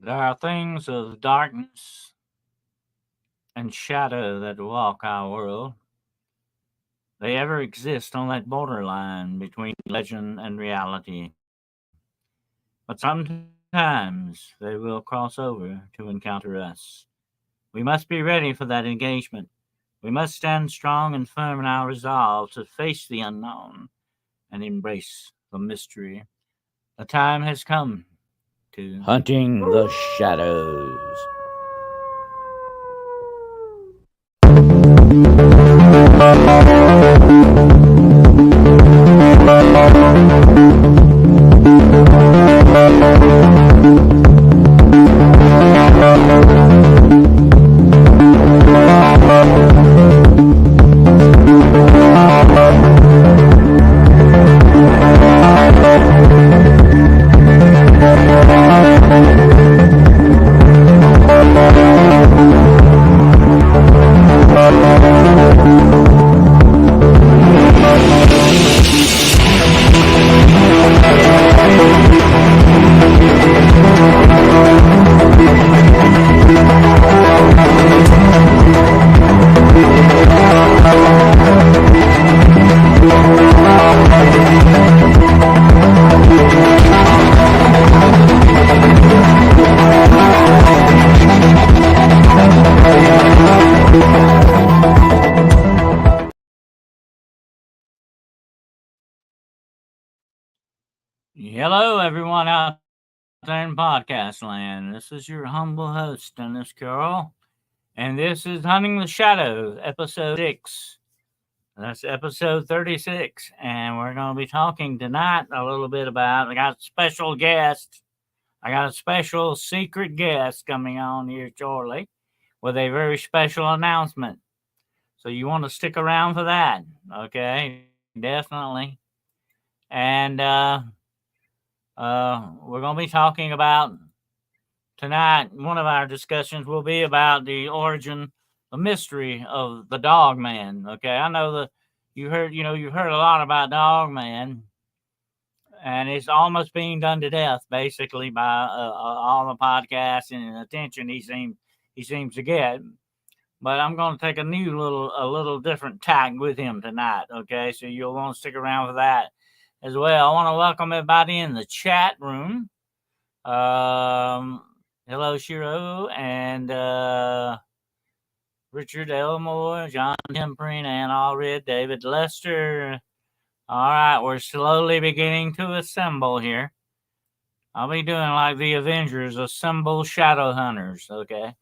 There are things of darkness and shadow that walk our world. They ever exist on that borderline between legend and reality. But sometimes they will cross over to encounter us. We must be ready for that engagement. We must stand strong and firm in our resolve to face the unknown and embrace the mystery. The time has come to Hunting the shadows. Hello, everyone out there in podcast land. This is your humble host, Dennis Carroll, and this is Hunting the Shadows, episode 6. That's episode 36, and we're going to be talking tonight a little bit about. I got a special guest. I got a special secret guest coming on here shortly with a very special announcement. So you want to stick around for that, okay? Definitely. And we're going to be talking about tonight. One of our discussions will be about the origin, the mystery of the Dogman. Okay, I know that you've heard a lot about Dogman, and it's almost being done to death, basically, by all the podcasts and attention he seems to get. But I'm going to take a little different tack with him tonight. Okay, so you'll want to stick around for that as well. I want to welcome everybody in the chat room. Hello, Shiro and Richard Elmore, John Temperine, and Allred, David Lester. All right, we're slowly beginning to assemble here. I'll be doing like the Avengers, assemble shadow hunters. Okay.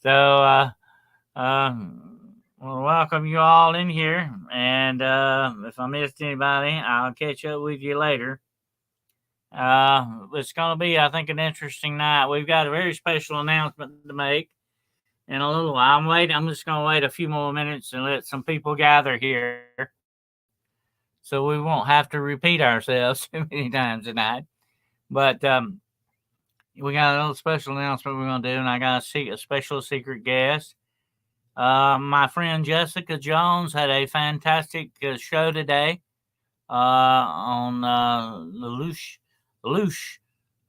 So, we'll welcome you all in here. And if I missed anybody, I'll catch up with you later. It's going to be, I think, an interesting night. We've got a very special announcement to make in a little while. I'm just going to wait a few more minutes and let some people gather here so we won't have to repeat ourselves too many times tonight. But we got a little special announcement we're going to do, and I got a special secret guest. My friend Jessica Jones had a fantastic show today on Lelouch.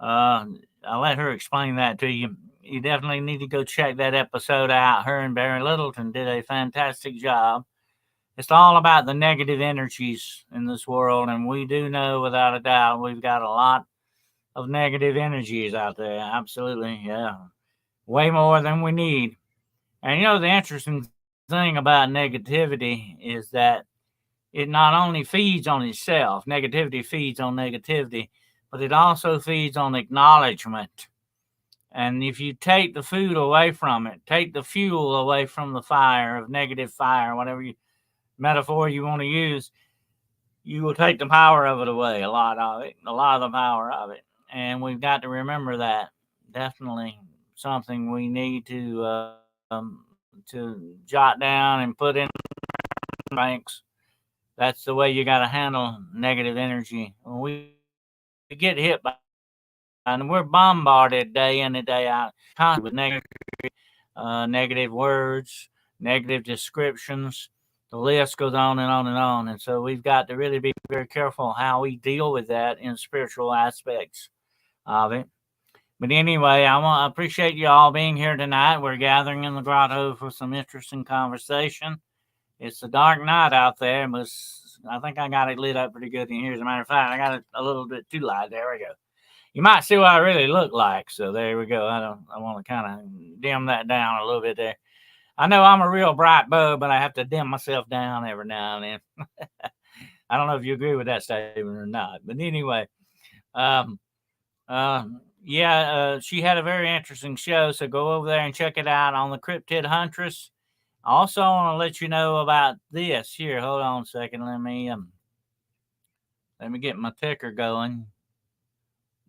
I'll let her explain that to you. You definitely need to go check that episode out. Her and Barry Littleton did a fantastic job. It's all about the negative energies in this world, and we do know without a doubt we've got a lot of negative energies out there. Absolutely, yeah. Way more than we need. And the interesting thing about negativity is that it not only feeds on itself, negativity feeds on negativity, but it also feeds on acknowledgement. And if you take the food away from it, take the fuel away from the fire of negative fire, whatever metaphor you want to use, you will take the power of it away, a lot of the power of it. And we've got to remember that. Definitely something we need to jot down and put in banks. That's the way you got to handle negative energy. When we get hit by it, and we're bombarded day in and day out constantly with negative words, negative descriptions. The list goes on and on and on. And so we've got to really be very careful how we deal with that in spiritual aspects of it. But anyway, I appreciate you all being here tonight. We're gathering in the grotto for some interesting conversation. It's a dark night out there, but I think I got it lit up pretty good in here. As a matter of fact, I got it a little bit too light. There we go. You might see what I really look like. So there we go. I want to kind of dim that down a little bit there. I know I'm a real bright bulb, but I have to dim myself down every now and then. I don't know if you agree with that statement or not, but anyway, she had a very interesting show. So go over there and check it out on the Cryptid Huntress. I also want to let you know about this here. Hold on a second. Let me get my ticker going.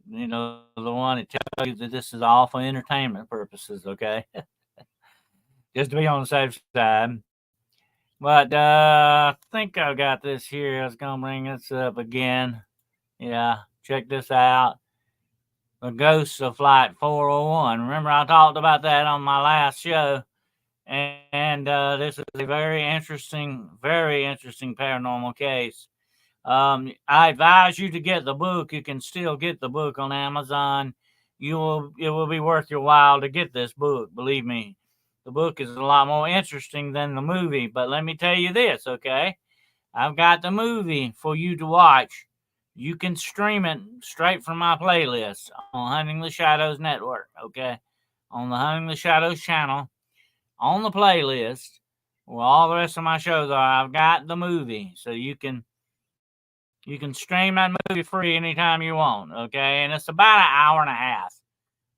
You know, the one that tells you that this is all for entertainment purposes, okay? Just to be on the safe side. But I think I got this here. I was going to bring this up again. Yeah, check this out. The Ghosts of Flight 401. Remember, I talked about that on my last show. And this is a very interesting paranormal case. I advise you to get the book. You can still get the book on Amazon. It will be worth your while to get this book. Believe me, the book is a lot more interesting than the movie. But let me tell you this, okay? I've got the movie for you to watch. You can stream it straight from my playlist on Hunting the Shadows Network, okay? On the Hunting the Shadows channel, on the playlist, where all the rest of my shows are, I've got the movie. So you can stream that movie free anytime you want, okay? And it's about an hour and a half.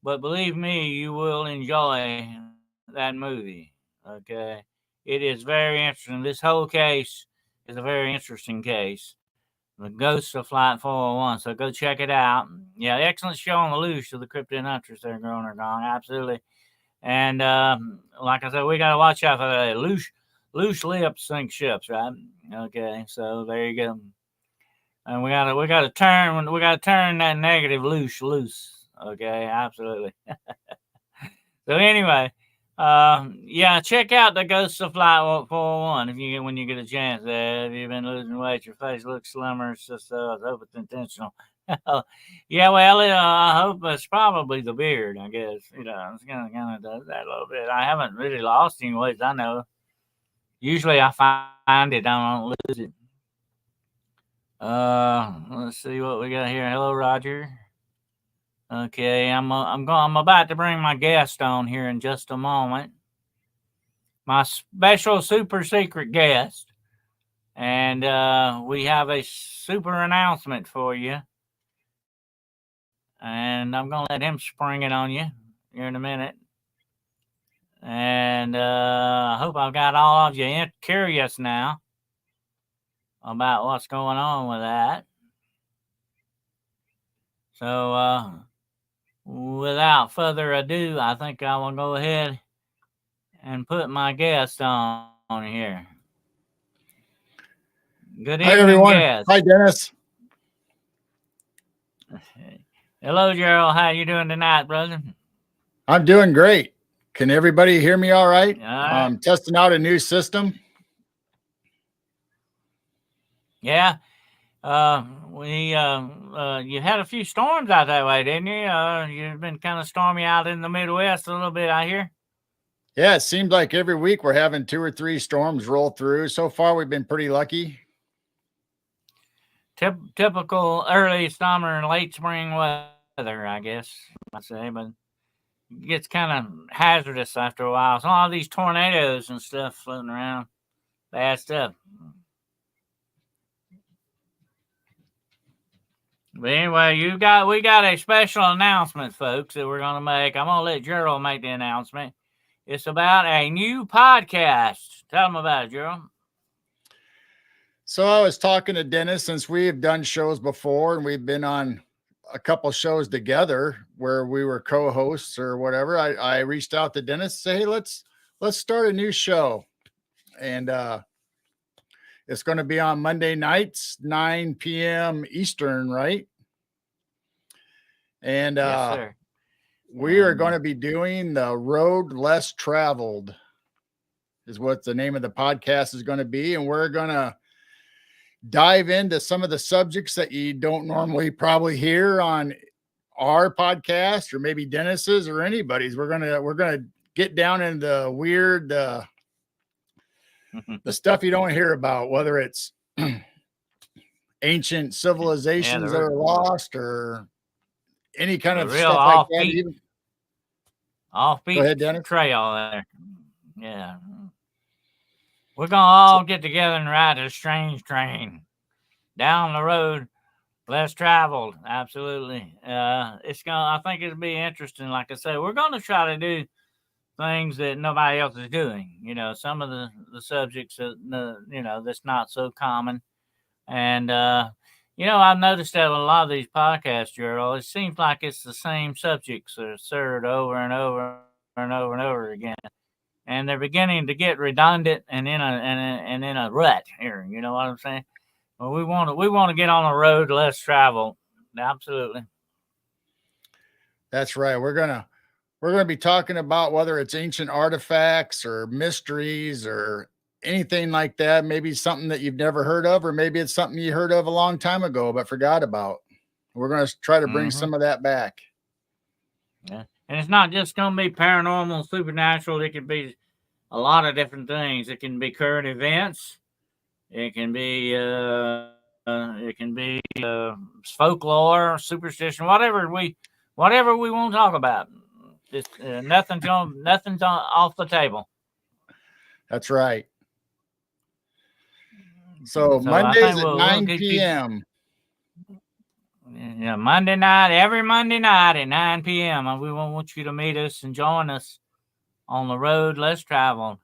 But believe me, you will enjoy that movie, okay? It is very interesting. This whole case is a very interesting case. The Ghosts of Flight 401. So go check it out. Yeah, excellent show on the loose of the Cryptid Huntress there, Grown or Gone. Absolutely. And like I said, we got to watch out for that. Loose lips sink ships, right? Okay, so there you go. And we gotta turn that negative loose. Okay, absolutely. So anyway, check out the Ghosts of Flight 401 when you get a chance. If you've been losing weight, your face looks slimmer. It's just I hope it's intentional. Yeah, well, I hope it's probably the beard. I guess it's kind of does that a little bit. I haven't really lost any weight. I know. Usually, I find it. I don't lose it. Let's see what we got here. Hello, Roger. Okay, I'm about to bring my guest on here in just a moment. My special super secret guest, and we have a super announcement for you. And I'm gonna let him spring it on you here in a minute. And I hope I've got all of you curious now about what's going on with that. So without further ado, I think I will go ahead and put my guest on here. Good evening, hi, everyone. Guest. Hi, Dennis. Hello, Gerald. How you doing tonight, brother? I'm doing great. Can everybody hear me all right? All right. I'm testing out a new system. Yeah. You had a few storms out that way, didn't you? You've been kind of stormy out in the Midwest a little bit, I hear. Yeah, it seems like every week we're having 2 or 3 storms roll through. So far, we've been pretty lucky. Typical early summer and late spring weather, I guess I'd say, but it gets kind of hazardous after a while. So all these tornadoes and stuff floating around, bad stuff. But anyway, we got a special announcement, folks, that we're gonna make. I'm gonna let Gerald make the announcement. It's about a new podcast. Tell them about it, Gerald. So I was talking to Dennis, since we've done shows before and we've been on a couple shows together where we were co-hosts or whatever. I reached out to Dennis, say, hey, let's start a new show. And it's going to be on Monday nights, 9 p.m. Eastern, right? And Yes, sir. we are going to be doing The Road Less Traveled is what the name of the podcast is going to be. And we're going to dive into some of the subjects that you don't normally probably hear on our podcast or maybe Dennis's or anybody's. We're gonna get down into the weird, the stuff you don't hear about, whether it's ancient civilizations that are lost or any kind of real stuff like that. Even offbeat go ahead, Dennis. trail there. Yeah. We're gonna all get together and ride a strange train down the road less traveled. Absolutely. I think it'll be interesting. Like I said, we're gonna try to do things that nobody else is doing. You know, some of the subjects that that's not so common. And I've noticed that with a lot of these podcasts, Gerald, it seems like it's the same subjects that are served over and over and over and over again. And they're beginning to get redundant and in a rut here. You know what I'm saying? Well, we want to get on a road less traveled. Absolutely. That's right. We're gonna be talking about whether it's ancient artifacts or mysteries or anything like that. Maybe something that you've never heard of, or maybe it's something you heard of a long time ago but forgot about. We're going to try to bring some of that back. Yeah. And it's not just going to be paranormal, supernatural. It could be a lot of different things. It can be current events. It can be folklore, superstition, whatever we want to talk about. Just nothing's off the table. That's right. So Mondays at 9 p.m. Yeah, every Monday night at 9 p.m. We want you to meet us and join us on the road less traveled.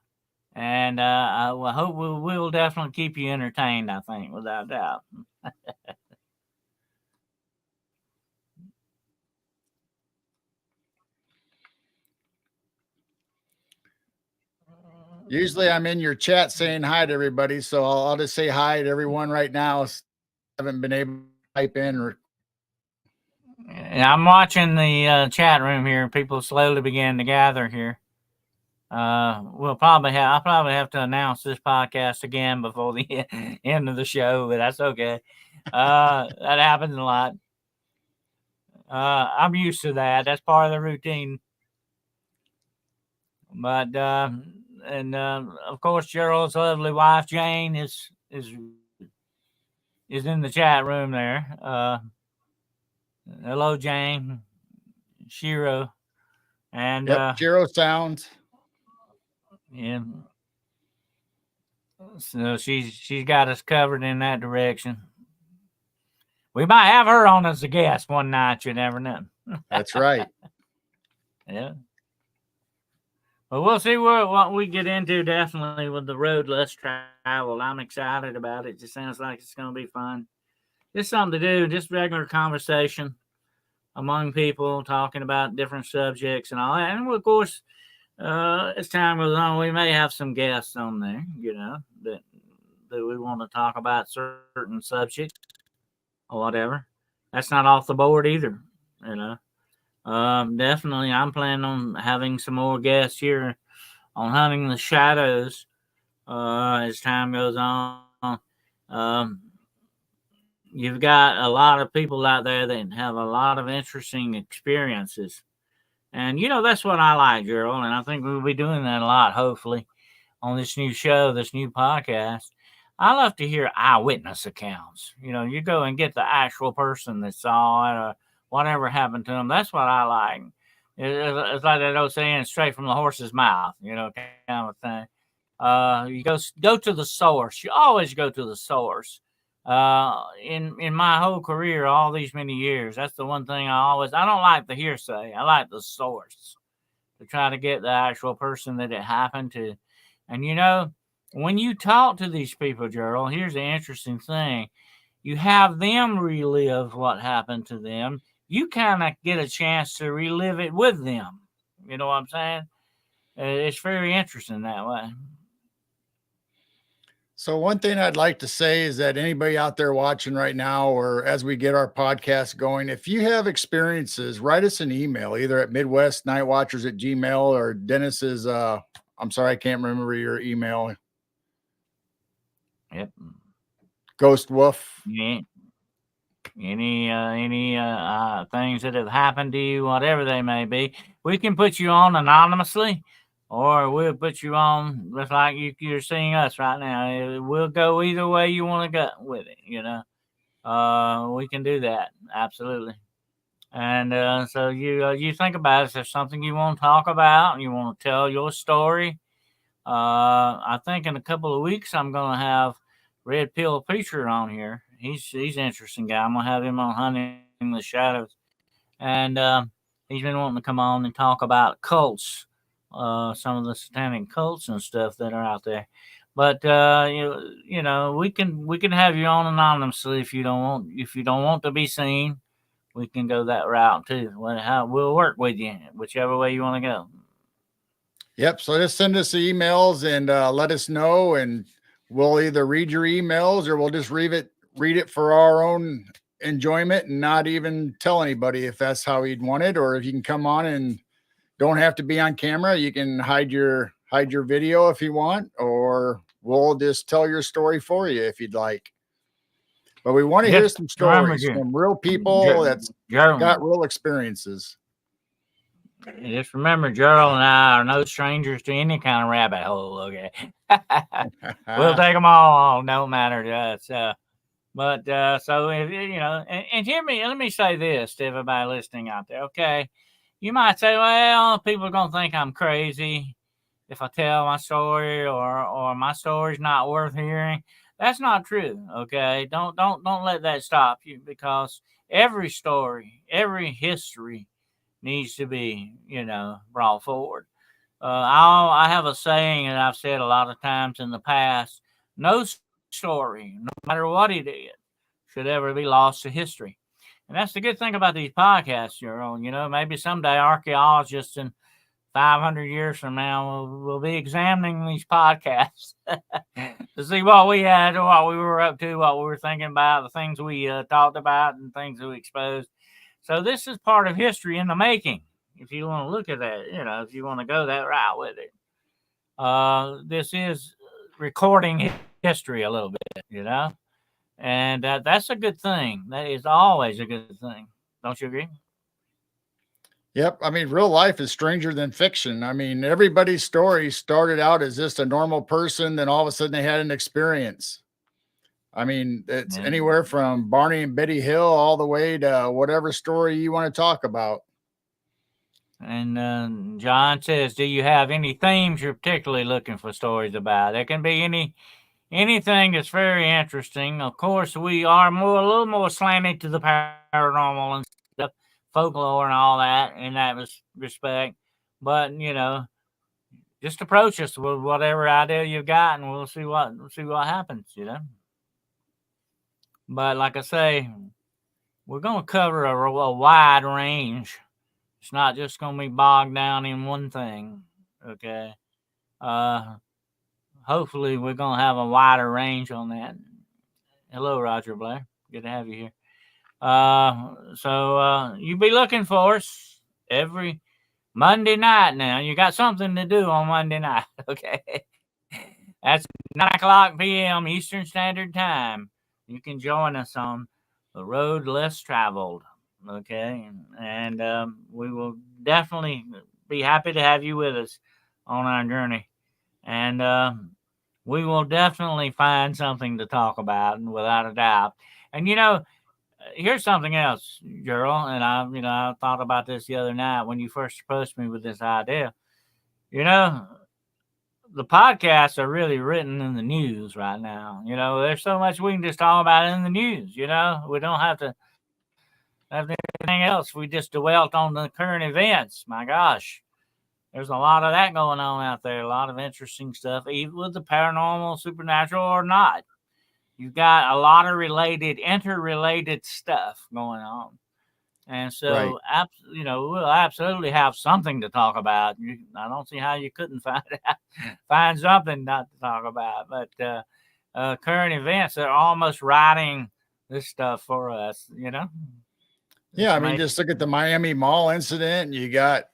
And I hope we'll definitely keep you entertained, I think, without doubt. Usually I'm in your chat saying hi to everybody, so I'll just say hi to everyone right now. I haven't been able to type in. I'm watching the chat room here. People slowly begin to gather here. I'll probably have to announce this podcast again before the end of the show, but that's okay. That happens a lot. I'm used to that. That's part of the routine. But of course, Gerald's lovely wife Jane is in the chat room there. Hello, Jane, Shiro, and Shiro sounds. Yeah. So she's got us covered in that direction. We might have her on as a guest one night. You never know. That's right. Yeah. Well, we'll see what we get into definitely with the road less traveled. I'm excited about it. Just sounds like it's going to be fun. Just something to do. Just regular conversation among people talking about different subjects and all that. And of course, as time goes on, we may have some guests on there, that we want to talk about certain subjects or whatever. That's not off the board either, Definitely, I'm planning on having some more guests here on Hunting the Shadows as time goes on. You've got a lot of people out there that have a lot of interesting experiences. And, that's what I like, Gerald. And I think we'll be doing that a lot, hopefully, on this new show, this new podcast. I love to hear eyewitness accounts. You go and get the actual person that saw it or whatever happened to them. That's what I like. It's like that old saying, straight from the horse's mouth, kind of thing. You go to the source. You always go to the source. In my whole career, all these many years, that's the one thing I don't like the hearsay. I like the source to try to get the actual person that it happened to. And when you talk to these people, Gerald, here's the interesting thing. You have them relive what happened to them. You kind of get a chance to relive it with them. You know what I'm saying? It's very interesting that way. So one thing I'd like to say is that anybody out there watching right now, or as we get our podcast going, if you have experiences, write us an email, either at midwestnightwatchers@gmail or Dennis's, I'm sorry, I can't remember your email. Yep. Ghost Wolf. Yeah. any things that have happened to you, whatever they may be. We can put you on anonymously, or we'll put you on just like you're seeing us right now. We'll go either way you want to go with it. We can do that, absolutely. And so you think about it. If there's something you want to talk about and you want to tell your story, I think in a couple of weeks I'm going to have Red Pill Preacher on here. He's an interesting guy. I'm going to have him on Hunting the Shadows, and he's been wanting to come on and talk about cults, some of the satanic cults and stuff that are out there. But we can have you on anonymously if you don't want to be seen. We can go that route too. We'll work with you, whichever way you want to go. Yep. So just send us the emails and let us know, and we'll either read your emails or we'll just read it for our own enjoyment and not even tell anybody if that's how you'd want it. Or if you can come on and don't have to be on camera, you can hide your video if you want, or we'll just tell your story for you if you'd like. But we want to hear some stories from real people that's got real experiences. Just remember, Gerald and I are no strangers to any kind of rabbit hole. Okay, we'll take them all. No matter to us. So if and hear me. Let me say this to everybody listening out there. Okay, you might say, "Well, people are gonna think I'm crazy if I tell my story, or my story's not worth hearing." That's not true. Okay, don't let that stop you, because every story, every history needs to be, brought forward. I have a saying that I've said a lot of times in the past: no story, no matter what it is, should ever be lost to history. And that's the good thing about these podcasts you're on. Maybe someday archaeologists in 500 years from now we'll be examining these podcasts to see what we had, or what we were up to, what we were thinking about, the things we talked about, and things we exposed. So this is part of history in the making, if you want to look at that, if you want to go that route with it. This is recording history a little bit, and that's a good thing. That is always a good thing. Don't you agree? Yep. I mean, real life is stranger than fiction. I mean, everybody's story started out as just a normal person, then all of a sudden they had an experience. I mean, it's anywhere from Barney and Betty Hill all the way to whatever story you want to talk about. And John says, do you have any themes you're particularly looking for stories about? There can be anything that's very interesting. Of course, we are a little more slanted to the paranormal and stuff, folklore and all that in that respect. But just approach us with whatever idea you've got, and we'll see what happens. But like I say, we're going to cover a wide range. It's not just going to be bogged down in one thing. Okay. Hopefully we're going to have a wider range on that. Hello, Roger Blair. Good to have you here. So you be looking for us every Monday night now. You got something to do on Monday night. Okay. That's 9:00 p.m. Eastern Standard Time. You can join us on the road less traveled. Okay. And we will definitely be happy to have you with us on our journey. And we will definitely find something to talk about, and without a doubt. And here's something else, Gerald, and I thought about this the other night when you first approached me with this idea. The podcasts are really written in the news right now. There's so much we can just talk about in the news. We don't have to have anything else. We just dwelt on the current events. My gosh, there's a lot of that going on out there. A lot of interesting stuff, even with the paranormal, supernatural, or not. You've got a lot of interrelated stuff going on. And so, right. We'll absolutely have something to talk about. I don't see how you couldn't find something not to talk about. But current events are almost writing this stuff for us, Yeah, I mean, just look at the Miami Mall incident. You got,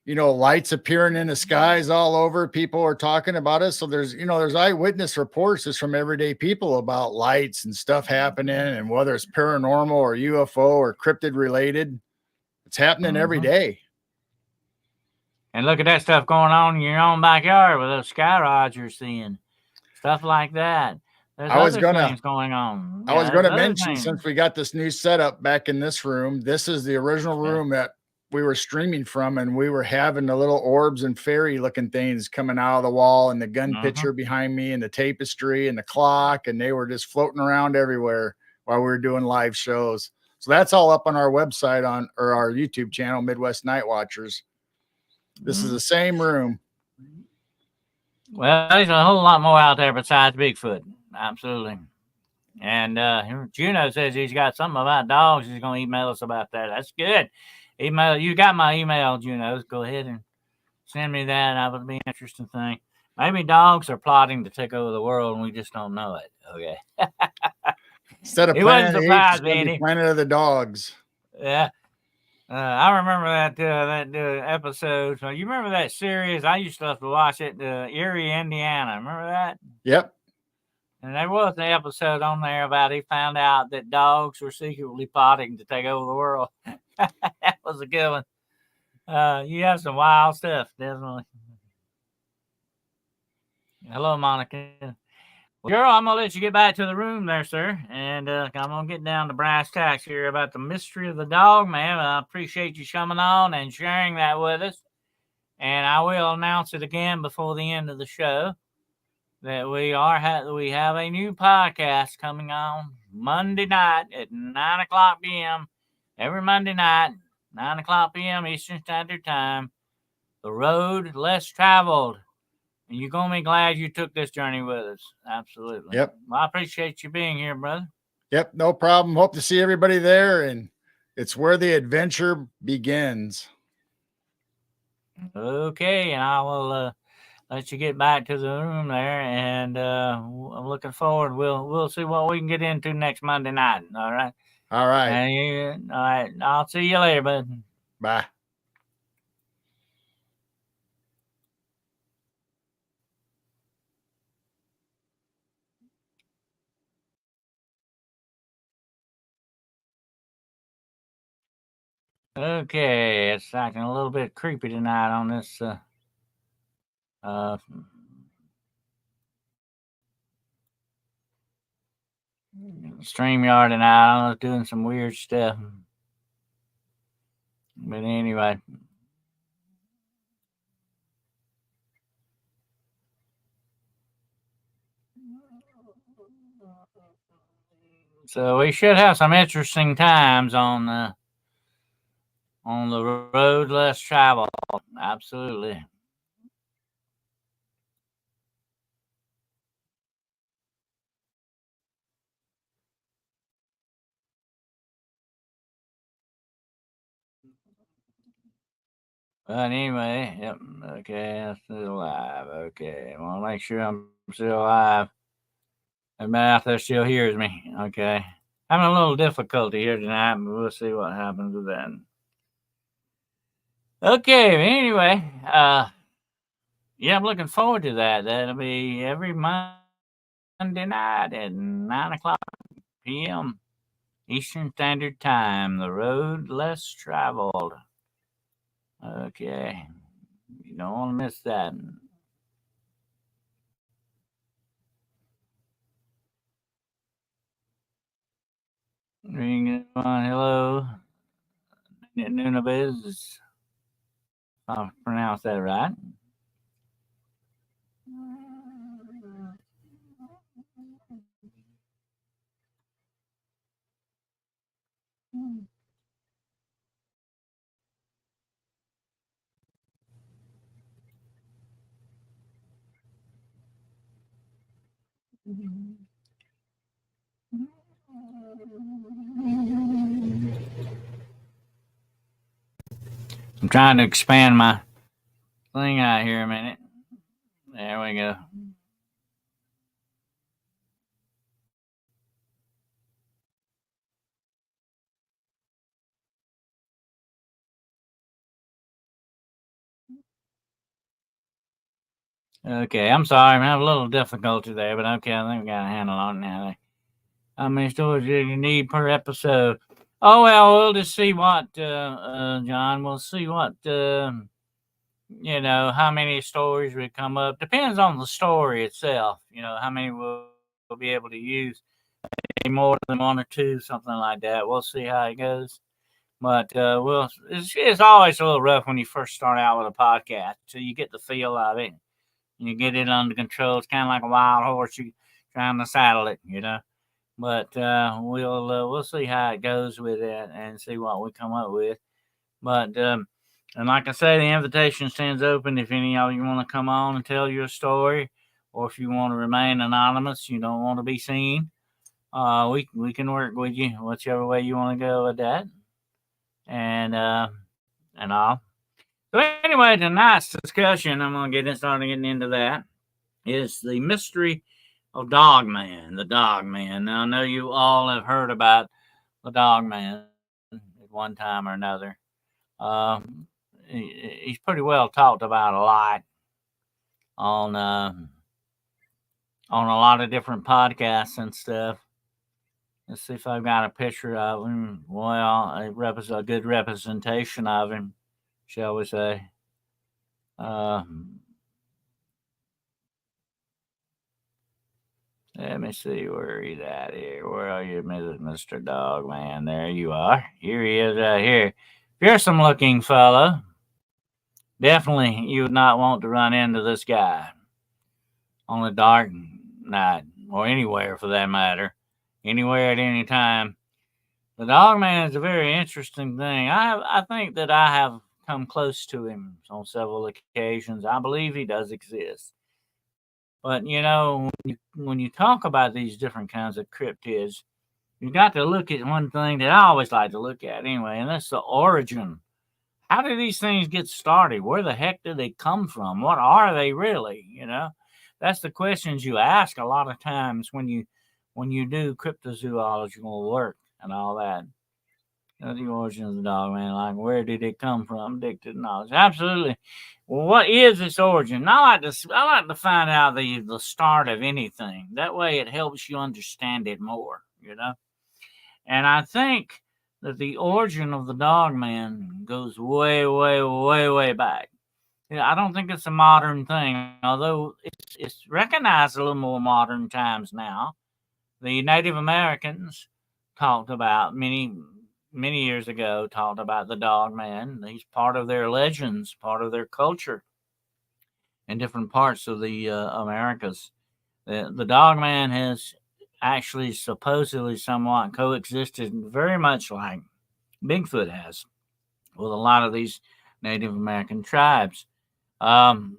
lights appearing in the skies all over. People are talking about it. So there's eyewitness reports just from everyday people about lights and stuff happening, and whether it's paranormal or UFO or cryptid related, it's happening every day. And look at that stuff going on in your own backyard with those sky rods you're seeing, stuff like that. There's other things going on. I was going to mention, since we got this new setup back in this room, this is the original room that we were streaming from, and we were having the little orbs and fairy looking things coming out of the wall, and the gun picture behind me, and the tapestry and the clock, and they were just floating around everywhere while we were doing live shows. So that's all up on our website or our YouTube channel, Midwest Night Watchers. This is the same room. Well, there's a whole lot more out there besides Bigfoot. Absolutely. And Juno says he's got something about dogs. He's going to email us about that. That's good. Email. You got my email, Juno. Go ahead and send me that. That would be an interesting thing. Maybe dogs are plotting to take over the world and we just don't know it. Okay. Instead of Planet of the Apes, it's going to be Planet of the Dogs. Yeah. I remember that episode. So you remember that series? I used to have to watch it, Erie, Indiana. Remember that? Yep. And there was an episode on there about he found out that dogs were secretly plotting to take over the world. That was a good one. You have some wild stuff, definitely. Hello, Monica. Well, girl, I'm going to let you get back to the room there, sir. And I'm going to get down to brass tacks here about the mystery of the dog, man. I appreciate you coming on and sharing that with us. And I will announce it again before the end of the show that we have a new podcast coming on Monday night at 9 o'clock p.m. Every Monday night, 9 o'clock p.m. Eastern Standard Time. The Road Less Traveled. And you're going to be glad you took this journey with us. Absolutely. Yep. Well, I appreciate you being here, brother. Yep. No problem. Hope to see everybody there. And it's where the adventure begins. Okay. And I will let you get back to the room there. And I'm looking forward. We'll see what we can get into next Monday night. All right. All right. And all right. I'll see you later, bud. Bye. Okay, it's acting a little bit creepy tonight on this StreamYard, and I was doing some weird stuff. But anyway. So we should have some interesting times on the road less traveled. Absolutely. But anyway, yep. Okay, I'm still alive. Okay, I want to make sure I'm still alive. Everybody out there still hears me. Okay. Having a little difficulty here tonight, but we'll see what happens with that. Okay, anyway, yeah, I'm looking forward to that. That'll be every Monday night at 9 o'clock p.m. Eastern Standard Time. The Road Less Traveled. Okay. You don't want to miss that. Ring on. Hello. Nunabiz. I'll pronounce that right. I'm trying to expand my thing out here a minute. There we go. Okay, I'm sorry. I'm having a little difficulty there, but okay, I think we got a handle on it now. How many stories do you need per episode? Oh, well, we'll just see what, John, we'll see what, how many stories we come up. Depends on the story itself, how many we'll be able to use. Maybe more than one or two, something like that. We'll see how it goes. But it's always a little rough when you first start out with a podcast till you get the feel of it. You get it under control. It's kind of like a wild horse. You trying to saddle it, But we'll see how it goes with it and see what we come up with. But and like I say, the invitation stands open if any of you want to come on and tell your story, or if you want to remain anonymous, you don't want to be seen. We can work with you whichever way you want to go with that, and all. So anyway, tonight's discussion, I'm gonna starting getting into that, is the mystery of DOGMAN, the DOGMAN. Now I know you all have heard about the DOGMAN at one time or another. He's pretty well talked about a lot on a lot of different podcasts and stuff. Let's see if I've got a picture of him. Well, a good representation of him, shall we say. Let me see where he's at here. Where are you, Mr. DOGMAN? There you are. Here he is right here. Fearsome looking fellow. Definitely you would not want to run into this guy on a dark night, or anywhere for that matter. Anywhere at any time. The DOGMAN is a very interesting thing. I think that I have come close to him on several occasions. I believe he does exist. But, when you talk about these different kinds of cryptids, you got to look at one thing that I always like to look at anyway, and that's the origin. How did these things get started? Where the heck did they come from? What are they really? That's the questions you ask a lot of times when you do cryptozoological work and all that. The origin of the DOGMAN, like where did it come from? Addicted knowledge. Absolutely. Well, what is its origin? I like to find out the start of anything. That way it helps you understand it more, And I think that the origin of the DOGMAN goes way, way, way, way back. I don't think it's a modern thing, although it's recognized a little more modern times now. The Native Americans talked about many years ago, talked about the DOGMAN. He's part of their legends, part of their culture in different parts of the Americas. The DOGMAN has actually supposedly somewhat coexisted very much like Bigfoot has with a lot of these Native American tribes. The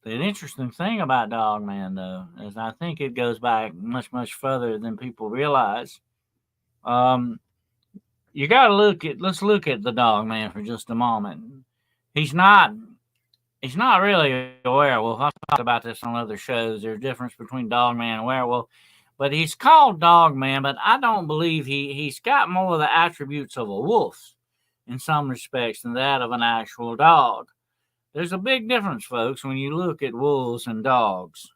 interesting thing about DOGMAN, though, is I think it goes back much, much further than people realize. You got to let's look at the DOGMAN for just a moment. He's not really a werewolf. I've talked about this on other shows. There's a difference between DOGMAN and werewolf. But he's called DOGMAN, but I don't believe he's got more of the attributes of a wolf in some respects than that of an actual dog. There's a big difference, folks, when you look at wolves and dogs,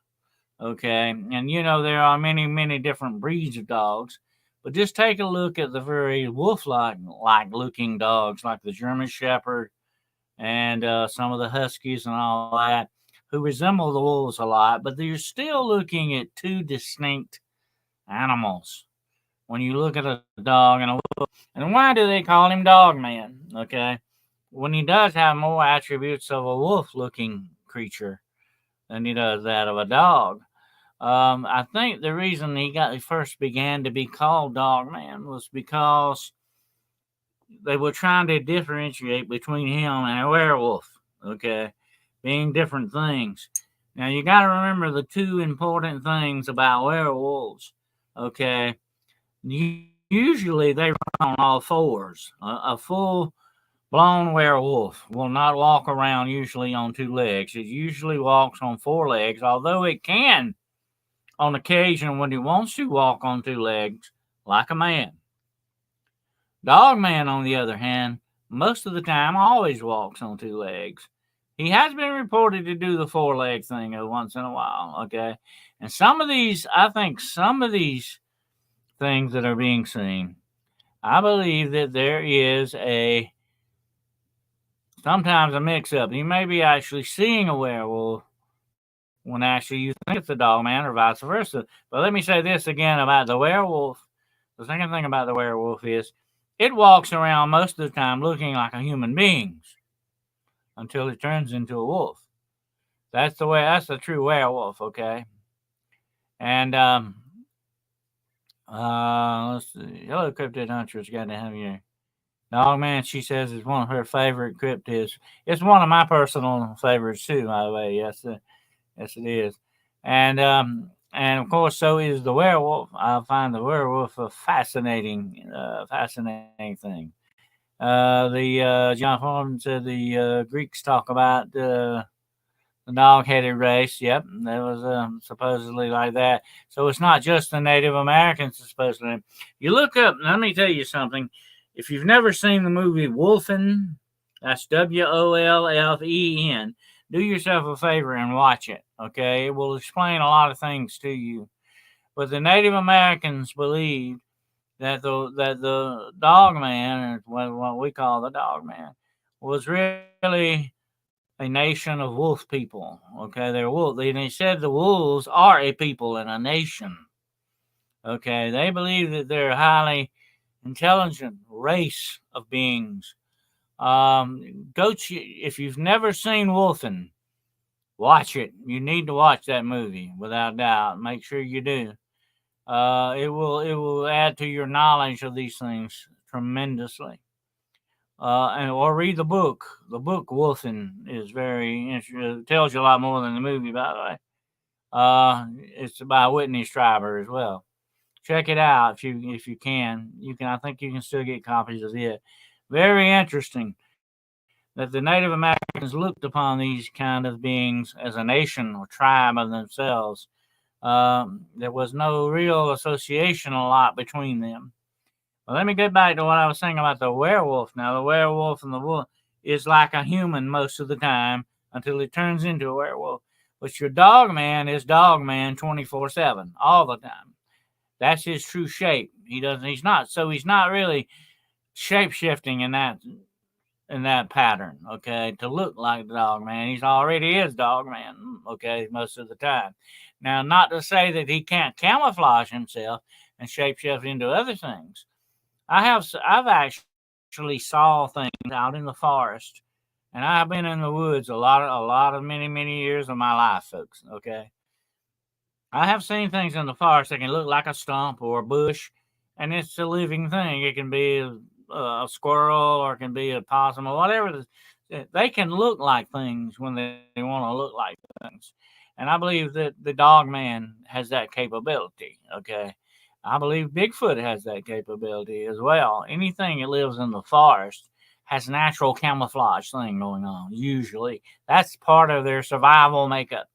okay? And, there are many, many different breeds of dogs, but just take a look at the very wolf-like looking dogs, like the German Shepherd and some of the Huskies and all that, who resemble the wolves a lot, but you're still looking at two distinct animals when you look at a dog and a wolf. And why do they call him DOGMAN, okay? When he does have more attributes of a wolf-looking creature than he does that of a dog. I think the reason he first began to be called DOGMAN was because they were trying to differentiate between him and a werewolf, okay, being different things. Now, you got to remember the two important things about werewolves, okay? Usually they run on all fours. A full-blown werewolf will not walk around usually on two legs. It usually walks on four legs, although it can, on occasion, when it wants to walk on two legs, like a man. DOGMAN, on the other hand, most of the time always walks on two legs. He has been reported to do the four-leg thing once in a while, okay? And I think some of these things that are being seen, I believe that there is sometimes a mix-up. You may be actually seeing a werewolf when actually you think it's a dog man or vice versa. But let me say this again about the werewolf. The second thing about the werewolf is it walks around most of the time looking like a human being until it turns into a wolf. That's the true werewolf, okay? And let's see. Hello, Cryptid Hunter. It's got to have you. Dogman, she says, is one of her favorite cryptids. It's one of my personal favorites too, by the way. Yes, yes, it is. And of course, so is the werewolf. I find the werewolf a fascinating thing. John Horton said the Greeks talk about the dog-headed race. Yep, that was supposedly like that. So it's not just the Native Americans supposedly. You look up. Let me tell you something. If you've never seen the movie Wolfen, that's Wolfen, do yourself a favor and watch it. Okay, it will explain a lot of things to you. But the Native Americans believed that the dogman, or what we call the dogman, was really a nation of wolf people. Okay, they're wolf. They said the wolves are a people and a nation. Okay, they believe that they're a highly intelligent race of beings. If you've never seen Wolfen, watch it. You need to watch that movie without doubt. Make sure you do. It will add to your knowledge of these things tremendously. Or read the book. The book Wolfen is very interesting. It tells you a lot more than the movie, by the way. It's by Whitney Strieber as well. Check it out if you can. I think you can still get copies of it. Very interesting that the Native Americans looked upon these kind of beings as a nation or tribe of themselves. There was no real association a lot between them. Well, let me get back to what I was saying about the werewolf. Now, the werewolf and the wolf is like a human most of the time until it turns into a werewolf. But your dog man is dog man 24/7 all the time. That's his true shape. He's not really shape shifting in that pattern, okay, to look like the dog man. He's already is dog man, okay, most of the time. Now, not to say that he can't camouflage himself and shape shift into other things. I've actually saw things out in the forest, and I've been in the woods a lot of many years of my life, folks, okay. I have seen things in the forest that can look like a stump or a bush, and it's a living thing. It can be a squirrel or it can be a possum or whatever. They can look like things when they want to look like things. And I believe that the dog man has that capability, okay? I believe Bigfoot has that capability as well. Anything that lives in the forest has natural camouflage thing going on, usually. That's part of their survival makeup.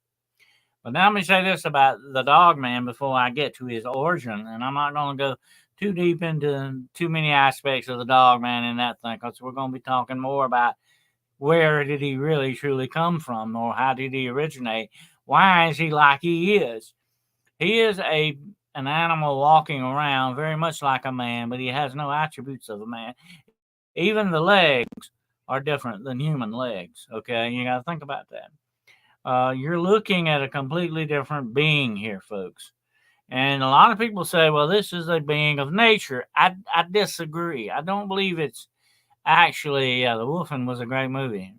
But now let me say this about the dog man before I get to his origin. And I'm not going to go too deep into too many aspects of the dog man in that thing, because we're going to be talking more about where did he really truly come from, or how did he originate? Why is he like he is? He is an animal walking around very much like a man, but he has no attributes of a man. Even the legs are different than human legs. Okay, you got to think about that. You're looking at a completely different being here, folks. And a lot of people say, well, this is a being of nature. I disagree. I don't believe it's actually, The Wolfen was a great movie.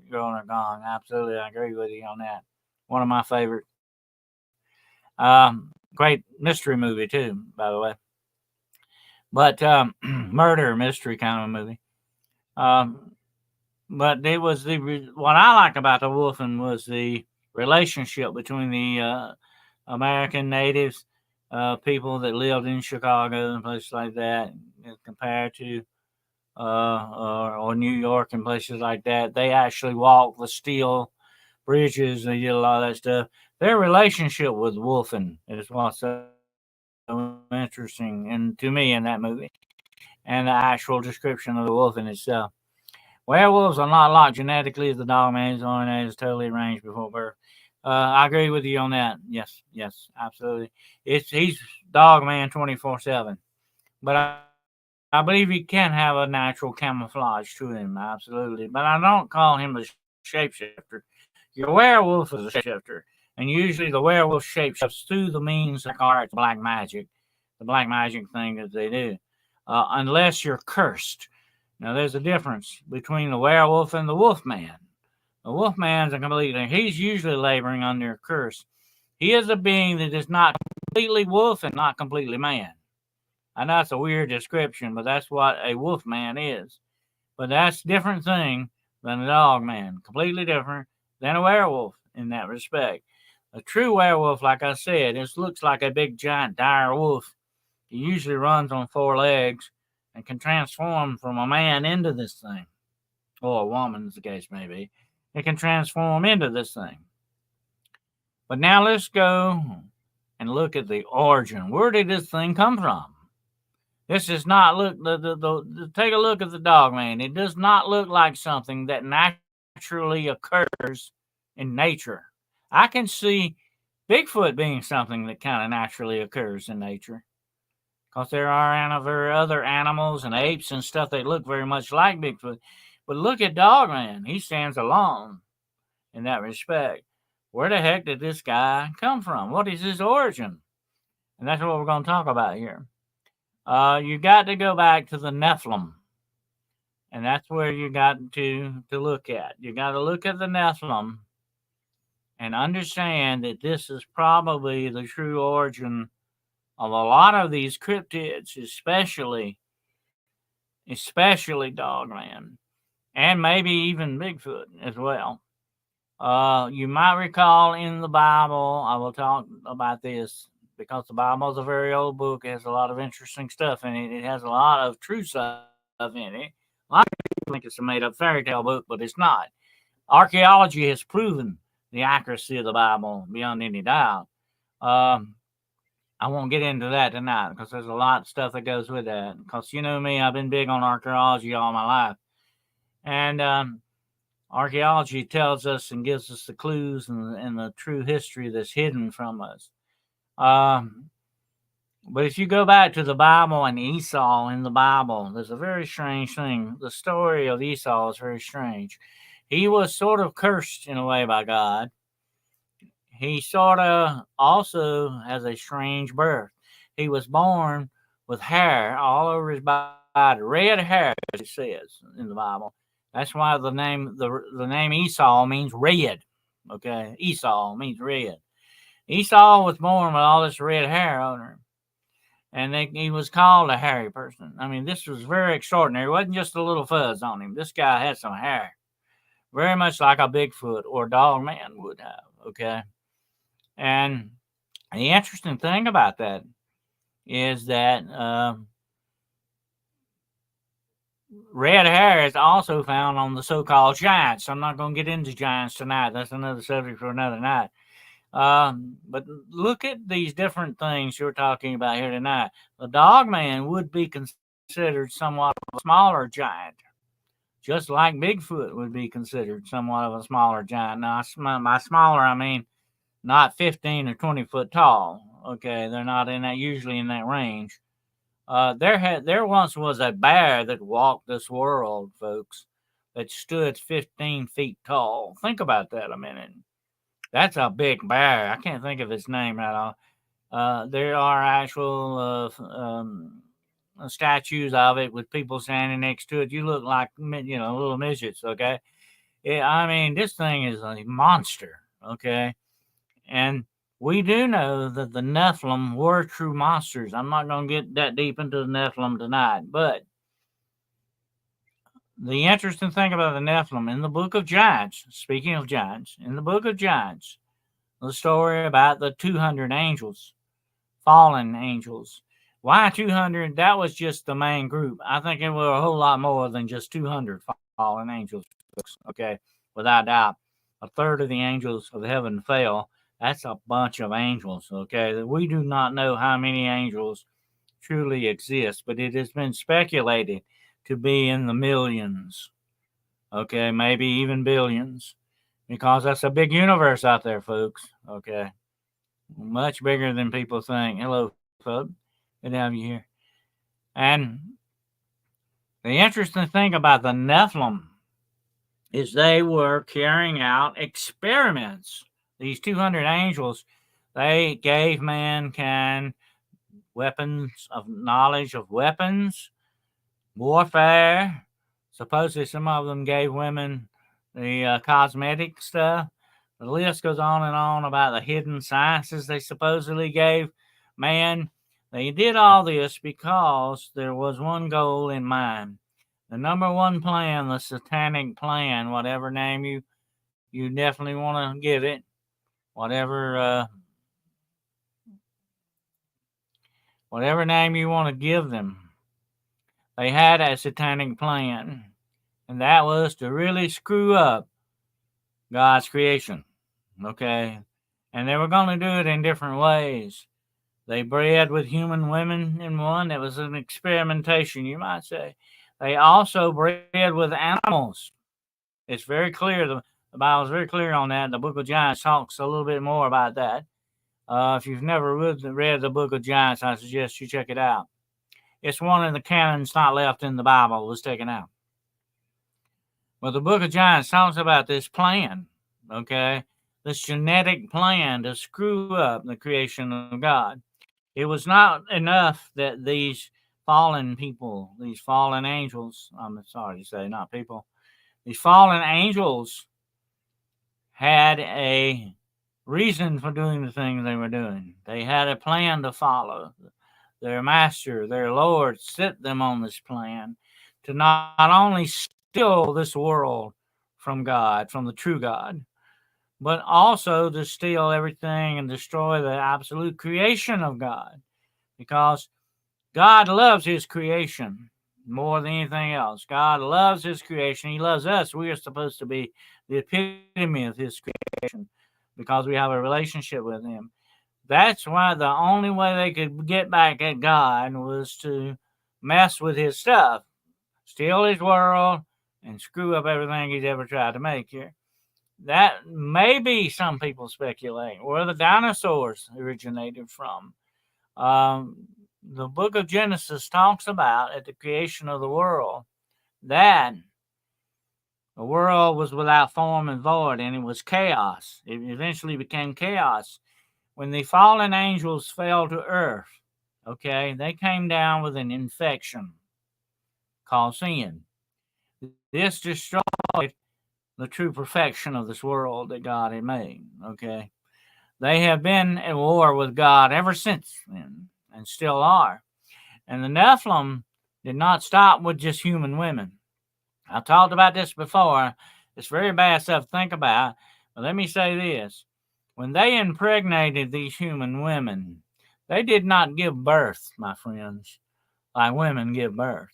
Growing or Gone. Absolutely. I agree with you on that. One of my favorite. Great mystery movie, too, by the way. But murder mystery kind of movie. But it was what I like about the Wolfen was the relationship between the American natives, people that lived in Chicago and places like that, compared to or New York and places like that. They actually walked the steel bridges. They did a lot of that stuff. Their relationship with Wolfen is what's so interesting, and to me, in that movie, and the actual description of the Wolfen itself. Werewolves are not locked genetically as the dogman. His RNA is totally arranged before birth. I agree with you on that. Yes, absolutely. He's dogman 24/7, but I believe he can have a natural camouflage to him, absolutely. But I don't call him a shapeshifter. Your werewolf is a shapeshifter, and usually the werewolf shapeshifts through the means of art, black magic, the black magic thing that they do, unless you're cursed. Now, there's a difference between the werewolf and the wolfman. The wolfman's a completely, he's usually laboring under a curse. He is a being that is not completely wolf and not completely man. I know it's a weird description, but that's what a wolf man is. But that's a different thing than a dog man. Completely different than a werewolf in that respect. A true werewolf, like I said, it looks like a big giant dire wolf. He usually runs on 4 legs and can transform from a man into this thing. Or a woman, as the case may be. It can transform into this thing. But now let's go and look at the origin. Where did this thing come from? This does not look, take a look at the dogman. It does not look like something that naturally occurs in nature. I can see Bigfoot being something that kind of naturally occurs in nature. Because there are other animals and apes and stuff that look very much like Bigfoot. But look at Dogman. He stands alone in that respect. Where the heck did this guy come from? What is his origin? And that's what we're going to talk about here. You got to go back to the Nephilim. And that's where you got to look at. You got to look at the Nephilim and understand that this is probably the true origin of a lot of these cryptids, especially Dogman, and maybe even Bigfoot as well. You might recall in the Bible, I will talk about this because the Bible is a very old book. It has a lot of interesting stuff in it. It has a lot of true stuff in it. A lot of people think it's a made-up fairy tale book, but it's not. Archaeology has proven the accuracy of the Bible beyond any doubt. I won't get into that tonight because there's a lot of stuff that goes with that. Because you know me, I've been big on archaeology all my life. And archaeology tells us and gives us the clues and the true history that's hidden from us. But if you go back to the Bible and Esau in the Bible, there's a very strange thing. The story of Esau is very strange. He was sort of cursed in a way by God. He sort of also has a strange birth. He was born with hair all over his body, red hair, as it says in the Bible. That's why the name Esau means red. Okay, Esau means red. Esau was born with all this red hair on him, and he was called a hairy person. I mean, this was very extraordinary. It wasn't just a little fuzz on him. This guy had some hair, very much like a Bigfoot or Dogman would have. Okay. And the interesting thing about that is that red hair is also found on the so-called giants. I'm not going to get into giants tonight. That's another subject for another night. But look at these different things you're talking about here tonight. The Dogman would be considered somewhat of a smaller giant, just like Bigfoot would be considered somewhat of a smaller giant. Now, by smaller, I mean not 15 or 20 foot tall. Okay, they're not usually in that range. There once was a bear that walked this world, folks, that stood 15 feet tall. Think about that a minute. That's a big bear. I can't think of its name right now. There are actual statues of it with people standing next to it. You look like, little midgets, okay? I mean, this thing is a monster, okay? And we do know that the Nephilim were true monsters. I'm not going to get that deep into the Nephilim tonight, but the interesting thing about the Nephilim in the book of Giants, speaking of giants, in the book of Giants, the story about the 200 angels, fallen angels. Why 200? That was just the main group. I think it was a whole lot more than just 200 fallen angels, okay, without doubt. A third of the angels of heaven fell. That's a bunch of angels, okay? We do not know how many angels truly exist, but it has been speculated to be in the millions. Okay, maybe even billions, because that's a big universe out there, folks. Okay, much bigger than people think. Hello, folks. Good to have you here. And the interesting thing about the Nephilim is they were carrying out experiments. These 200 angels, they gave mankind weapons of knowledge of weapons, warfare. Supposedly, some of them gave women the cosmetic stuff. The list goes on and on about the hidden sciences they supposedly gave man. They did all this because there was one goal in mind. The number one plan, the satanic plan, whatever name you definitely want to give it, whatever name you want to give them. They had a satanic plan, and that was to really screw up God's creation. Okay, and they were going to do it in different ways. They bred with human women in one. It was an experimentation, you might say. They also bred with animals. It's very clear. The Bible is very clear on that. The book of Giants talks a little bit more about that. If you've never read the book of Giants, I suggest you check it out. It's one of the canons not left in the Bible. It was taken out. Well, the book of Giants talks about this plan, okay? This genetic plan to screw up the creation of God. It was not enough that these fallen people, these fallen angels, I'm sorry to say, not people, these fallen angels had a reason for doing the things they were doing. They had a plan to follow. Their master, their Lord, set them on this plan to not only steal this world from God, from the true God, but also to steal everything and destroy the absolute creation of God. Because God loves his creation more than anything else. God loves his creation. He loves us. We are supposed to be the epitome of his creation because we have a relationship with him. That's why the only way they could get back at God was to mess with his stuff, steal his world, and screw up everything he's ever tried to make here. That may be, some people speculate, where the dinosaurs originated from. The book of Genesis talks about at the creation of the world that the world was without form and void, and it was chaos. It eventually became chaos. When the fallen angels fell to earth, okay, they came down with an infection called sin. This destroyed the true perfection of this world that God had made, okay? They have been at war with God ever since then, and still are. And the Nephilim did not stop with just human women. I've talked about this before. It's very bad stuff to think about. But let me say this. When they impregnated these human women, they did not give birth, my friends, like women give birth.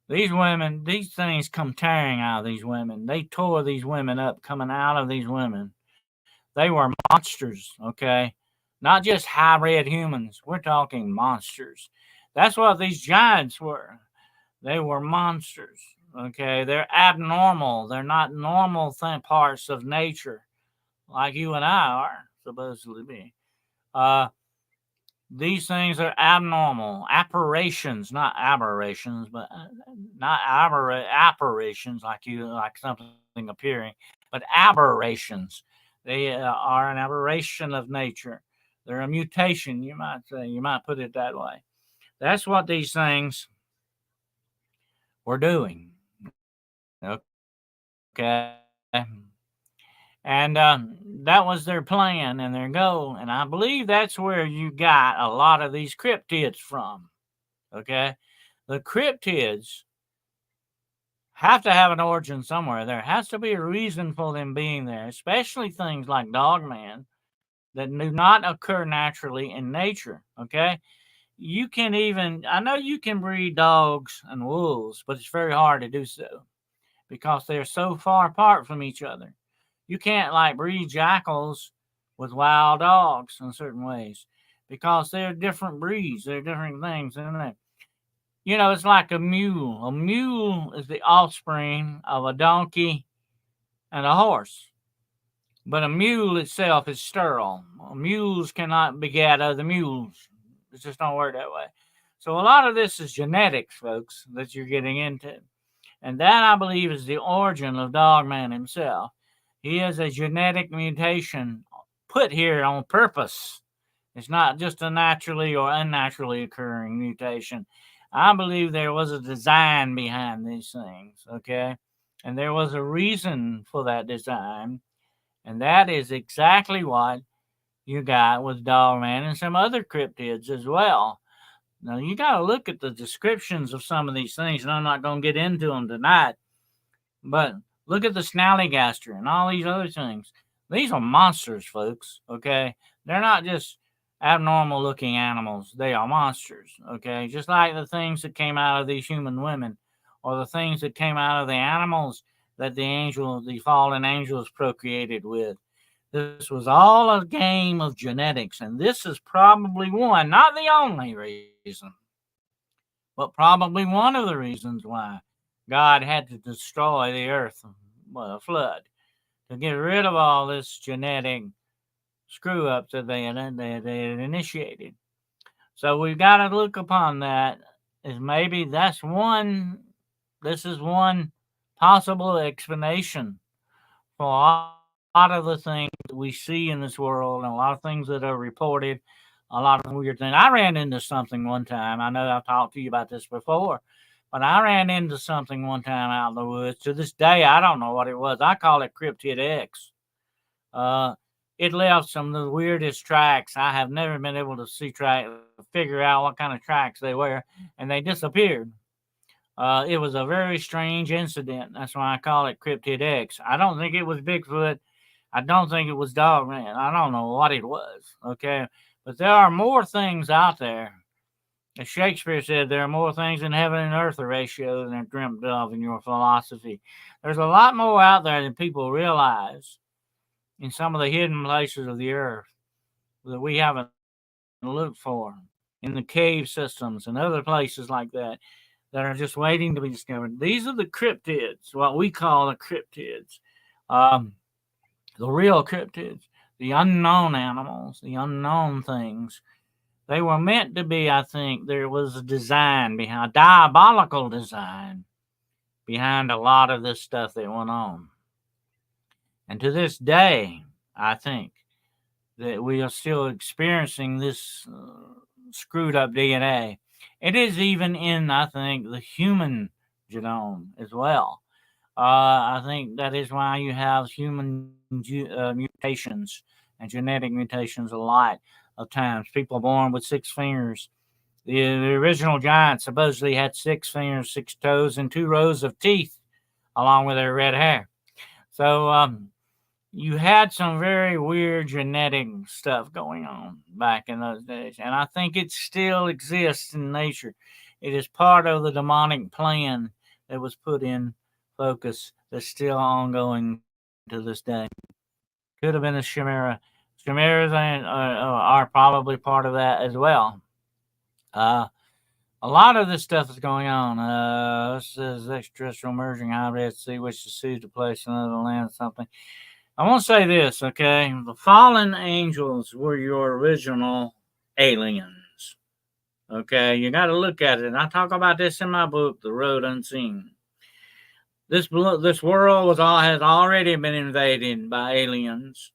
These women, these things come tearing out of these women. They tore these women up coming out of these women. They were monsters, okay? Not just hybrid humans. We're talking monsters. That's what these giants were. They were monsters, okay? They're abnormal. They're not normal parts of nature like you and I are supposed to be. These things are abnormal, apparitions, not aberrations, but not apparitions like something appearing, but aberrations. They are an aberration of nature. They're a mutation, you might say. You might put it that way. That's what these things were doing. Okay. And that was their plan and their goal. And I believe that's where you got a lot of these cryptids from. Okay. The cryptids have to have an origin somewhere. There has to be a reason for them being there, especially things like DOGMAN that do not occur naturally in nature. Okay. You can even, I know you can breed dogs and wolves, but it's very hard to do so because they're so far apart from each other. You can't like breed jackals with wild dogs in certain ways because they're different breeds. They're different things, isn't it? it's like a mule. A mule is the offspring of a donkey and a horse. But a mule itself is sterile. Mules cannot beget other mules. It just don't work that way. So a lot of this is genetics, folks, that you're getting into. And that, I believe, is the origin of Dogman himself. He is a genetic mutation put here on purpose. It's not just a naturally or unnaturally occurring mutation. I believe there was a design behind these things, okay? And there was a reason for that design. And that is exactly what you got with Dogman and some other cryptids as well. Now, you got to look at the descriptions of some of these things, and I'm not going to get into them tonight. But look at the snallygaster and all these other things. These are monsters, folks, okay? They're not just abnormal looking animals. They are monsters, okay? Just like the things that came out of these human women or the things that came out of the animals that the fallen angels procreated with. This was all a game of genetics, and this is probably one, not the only reason, but probably one of the reasons why God had to destroy the earth with a flood to get rid of all this genetic screw up that they had initiated. So we've got to look upon that as maybe this is one possible explanation for a lot of the things that we see in this world and a lot of things that are reported, a lot of weird things. I ran into something one time. I know I've talked to you about this before, but I ran into something one time out in the woods. To this day, I don't know what it was. I call it Cryptid X. It left some of the weirdest tracks. I have never been able to figure out what kind of tracks they were, and they disappeared. It was a very strange incident. That's why I call it Cryptid X. I don't think it was Bigfoot. I don't think it was Dogman. I don't know what it was, okay? But there are more things out there. As Shakespeare said, there are more things in heaven and earth, a ratio, than are dreamt of in your philosophy. There's a lot more out there than people realize in some of the hidden places of the earth that we haven't looked for, in the cave systems and other places like that are just waiting to be discovered. These are the cryptids, what we call the cryptids, the real cryptids, the unknown animals, the unknown things. They were meant to be, I think, there was a diabolical design behind a lot of this stuff that went on. And to this day, I think that we are still experiencing this screwed up DNA. It is even in, I think, the human genome as well. I think that is why you have human mutations and genetic mutations a lot of times. People born with 6 fingers. The original giants supposedly had 6 fingers, 6 toes, and 2 rows of teeth, along with their red hair. So you had some very weird genetic stuff going on back in those days. And I think it still exists in nature. It is part of the demonic plan that was put in focus that's still ongoing to this day. Could have been a chimera. Chimeras are probably part of that as well. A lot of this stuff is going on. This is extraterrestrial merging hybrids, see which to sue to place another land something. I want to say this, okay? The fallen angels were your original aliens. Okay, you got to look at it. And I talk about this in my book, The Road Unseen. This world has already been invaded by aliens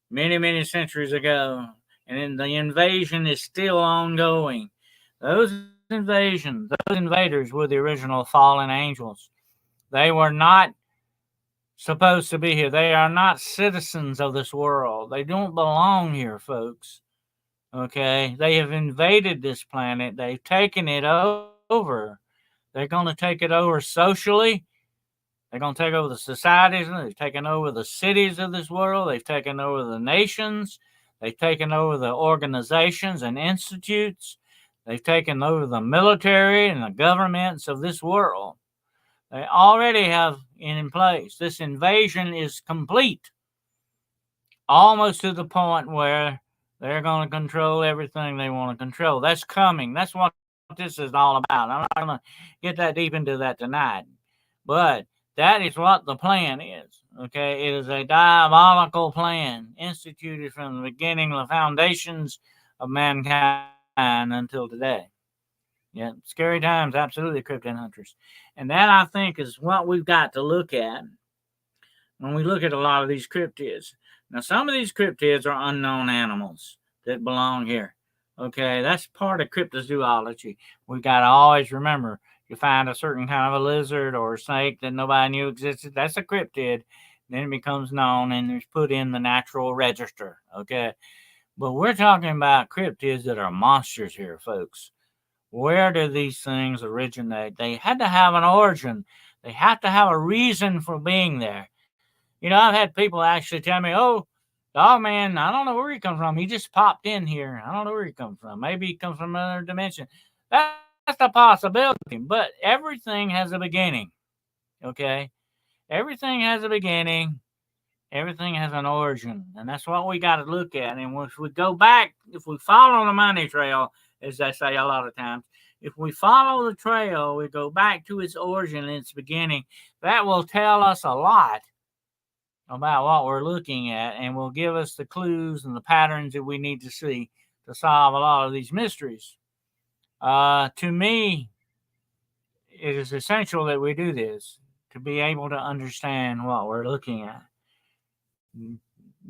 many, many centuries ago, and the invasion is still ongoing. Those invaders were the original fallen angels. They were not supposed to be here. They are not citizens of this world. They don't belong here, folks. Okay? They have invaded this planet. They've taken it over. They're going to take it over socially. They're going to take over the societies. They've taken over the cities of this world. They've taken over the nations. They've taken over the organizations and institutes. They've taken over the military and the governments of this world. They already have in place. This invasion is complete, almost to the point where they're going to control everything they want to control. That's coming. That's what what this is all about. I'm not going to get that deep into that tonight. But that is what the plan is. Okay, it is a diabolical plan instituted from the beginning of the foundations of mankind until today. Yeah, scary times, absolutely, cryptid hunters. And that, I think, is what we've got to look at when we look at a lot of these cryptids. Now, some of these cryptids are unknown animals that belong here. Okay, that's part of cryptozoology. We got to always remember, you find a certain kind of a lizard or a snake that nobody knew existed, that's a cryptid. Then it becomes known and it's put in the natural register. Okay, but we're talking about cryptids that are monsters here, folks. Where do these things originate? They had to have an origin. They have to have a reason for being there. You know, I've had people actually tell me, "Oh, DOGMAN, I don't know where he comes from. He just popped in here. I don't know where he comes from. Maybe he comes from another dimension." That's a possibility, but everything has a beginning. Okay, everything has a beginning. Everything has an origin, and that's what we got to look at. And if we go back, if we follow the money trail, as they say a lot of times, if we follow the trail, we go back to its origin and its beginning, that will tell us a lot about what we're looking at and will give us the clues and the patterns that we need to see to solve a lot of these mysteries. To me, it is essential that we do this to be able to understand what we're looking at.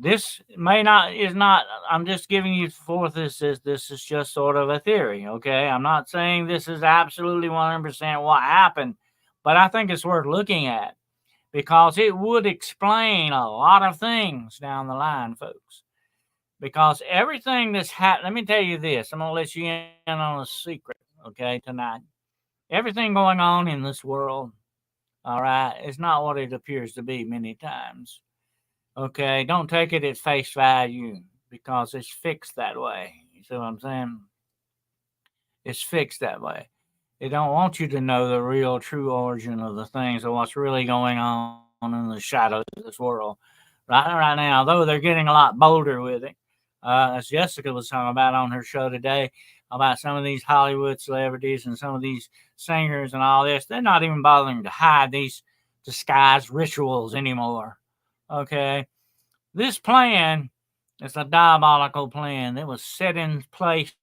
This is not, I'm just giving you forth this is just sort of a theory, okay? I'm not saying this is absolutely 100% what happened, but I think it's worth looking at because it would explain a lot of things down the line, folks. Because everything that's happened, let me tell you this, I'm going to let you in on a secret, okay, tonight. Everything going on in this world, all right, is not what it appears to be many times. Okay, don't take it at face value because it's fixed that way. You see what I'm saying? It's fixed that way. They don't want you to know the real, true origin of the things of what's really going on in the shadows of this world. Right now, though they're getting a lot bolder with it. As Jessica was talking about on her show today, about some of these Hollywood celebrities and some of these singers and all this, they're not even bothering to hide these disguised rituals anymore. Okay, this plan is a diabolical plan that was set in place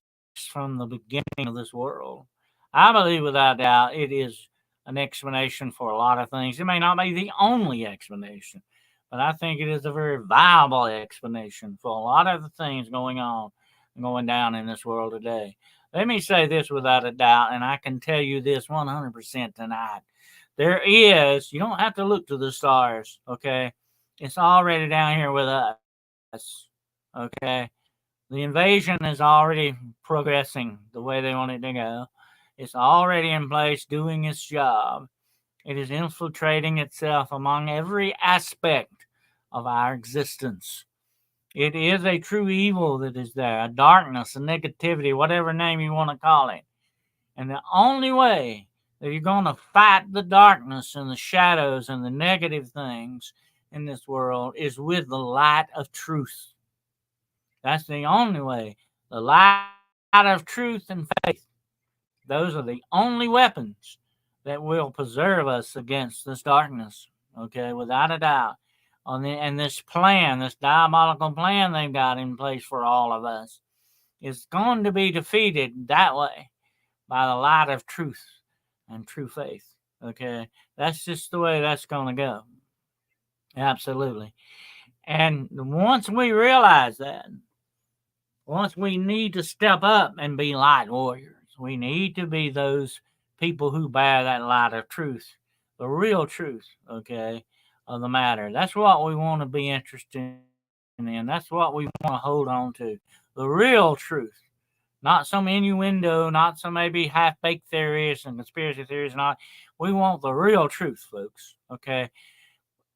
from the beginning of this world. I believe without doubt it is an explanation for a lot of things. It may not be the only explanation, but I think it is a very viable explanation for a lot of the things going on and going down in this world today. Let me say this without a doubt, and I can tell you this 100% tonight. There is, you don't have to look to the stars, okay? It's already down here with us, okay? The invasion is already progressing the way they want it to go. It's already in place doing its job. It is infiltrating itself among every aspect of our existence. It is a true evil that is there, a darkness, a negativity, whatever name you want to call it. And the only way that you're going to fight the darkness and the shadows and the negative things in this world is with the light of truth. That's the only way. The light of truth and faith. Those are the only weapons that will preserve us against this darkness. Okay, without a doubt. And this plan, this diabolical plan they've got in place for all of us, is going to be defeated that way by the light of truth and true faith. Okay, that's just the way that's going to go. Absolutely. And once we realize that, once we need to step up and be light warriors, we need to be those people who bear that light of truth, the real truth, okay, of the matter. That's what we want to be interested in. That's what we want to hold on to, the real truth. Not some innuendo, not some maybe half-baked theories and conspiracy theories and all. We want the real truth, folks, okay?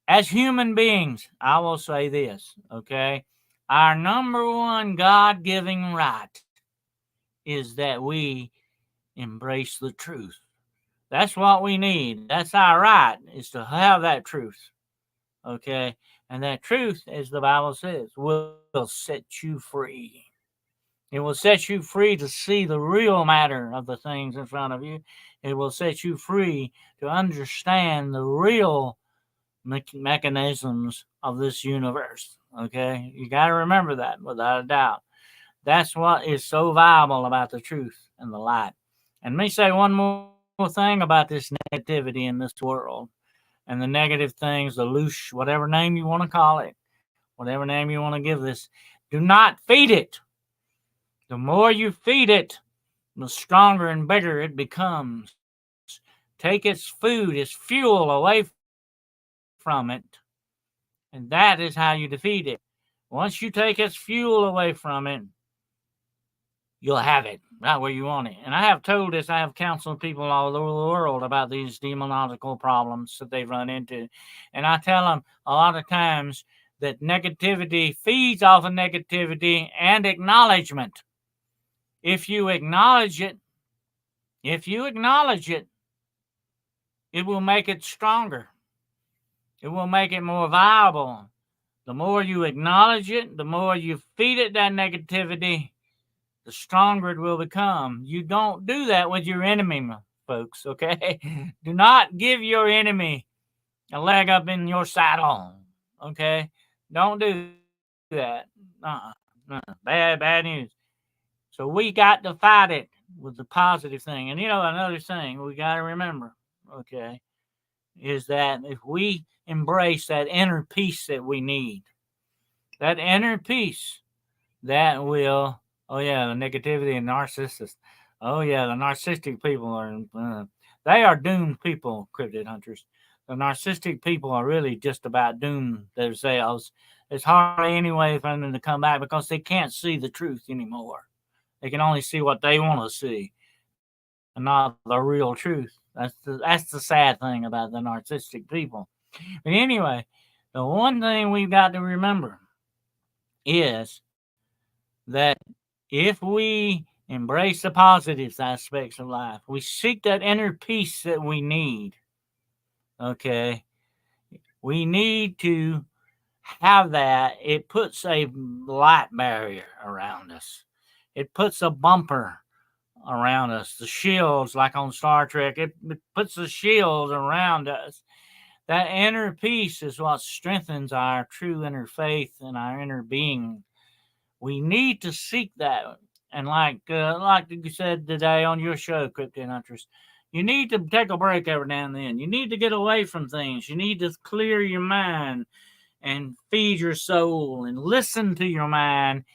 As human beings, I will say this, okay? Our number one God-given right is that we embrace the truth. That's what we need. That's our right, is to have that truth, okay? And that truth, as the Bible says, will set you free. It will set you free to see the real matter of the things in front of you. It will set you free to understand the real mechanisms of this universe. Okay? You got to remember that without a doubt. That's what is so valuable about the truth and the light. And let me say one more thing about this negativity in this world and the negative things, the loose, whatever name you want to call it, whatever name you want to give this. Do not feed it. The more you feed it, the stronger and bigger it becomes. Take its food, its fuel away from it, and that is how you defeat it. Once you take its fuel away from it, you'll have it right where you want it. And I have told this, I have counseled people all over the world about these demonological problems that they run into. And I tell them a lot of times that negativity feeds off of negativity and acknowledgement. If you acknowledge it, it will make it stronger. It will make it more viable. The more you acknowledge it, the more you feed it that negativity, the stronger it will become. You don't do that with your enemy, folks, okay? Do not give your enemy a leg up in your saddle, okay? Don't do that. Bad news. So we got to fight it with the positive thing. And, another thing we got to remember, okay, is that if we embrace that inner peace that we need, that inner peace that will, the negativity and narcissists. Oh, yeah, the narcissistic people are, they are doomed people, cryptid hunters. The narcissistic people are really just about doomed themselves. There's hardly any way for them to come back because they can't see the truth anymore. They can only see what they want to see and not the real truth. That's the sad thing about the narcissistic people. But anyway, the one thing we've got to remember is that if we embrace the positive aspects of life, we seek that inner peace that we need, okay, we need to have that. It puts a light barrier around us. It puts a bumper around us. The shields, like on Star Trek, it puts the shields around us. That inner peace is what strengthens our true inner faith and our inner being. We need to seek that. And like you said today on your show, Cryptid Hunters, you need to take a break every now and then. You need to get away from things. You need to clear your mind and feed your soul and listen to your mind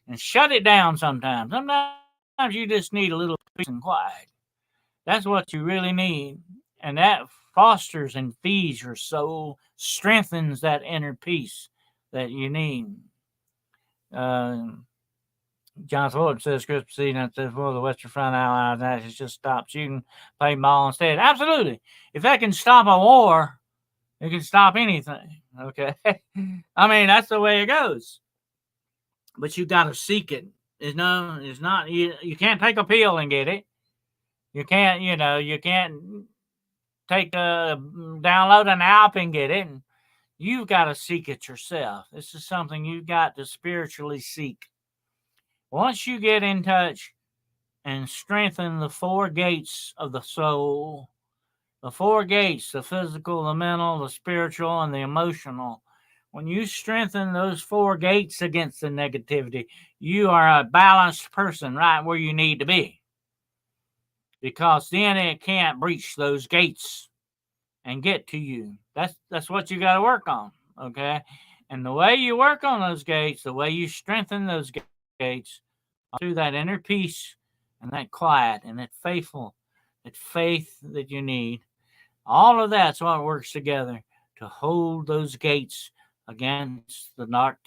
and shut it down sometimes. Sometimes you just need a little peace and quiet. That's what you really need. And that fosters and feeds your soul, strengthens that inner peace that you need. John Ford says, Chris Proceeding says, well, the Western Front Allies actually just stop shooting, play ball instead. Absolutely. If that can stop a war, it can stop anything. Okay. I mean, that's the way it goes. But you got to seek it. It's not, you can't take a pill and get it. You can't, you can't download an app and get it. You've got to seek it yourself. This is something you've got to spiritually seek. Once you get in touch and strengthen the 4 gates of the soul, the 4 gates, the physical, the mental, the spiritual, and the emotional, when you strengthen those 4 gates against the negativity, you are a balanced person right where you need to be. Because then it can't breach those gates and get to you. That's what you got to work on, okay? And the way you work on those gates, the way you strengthen those gates, through that inner peace and that quiet and that faith that you need, all of that's what works together to hold those gates against the dark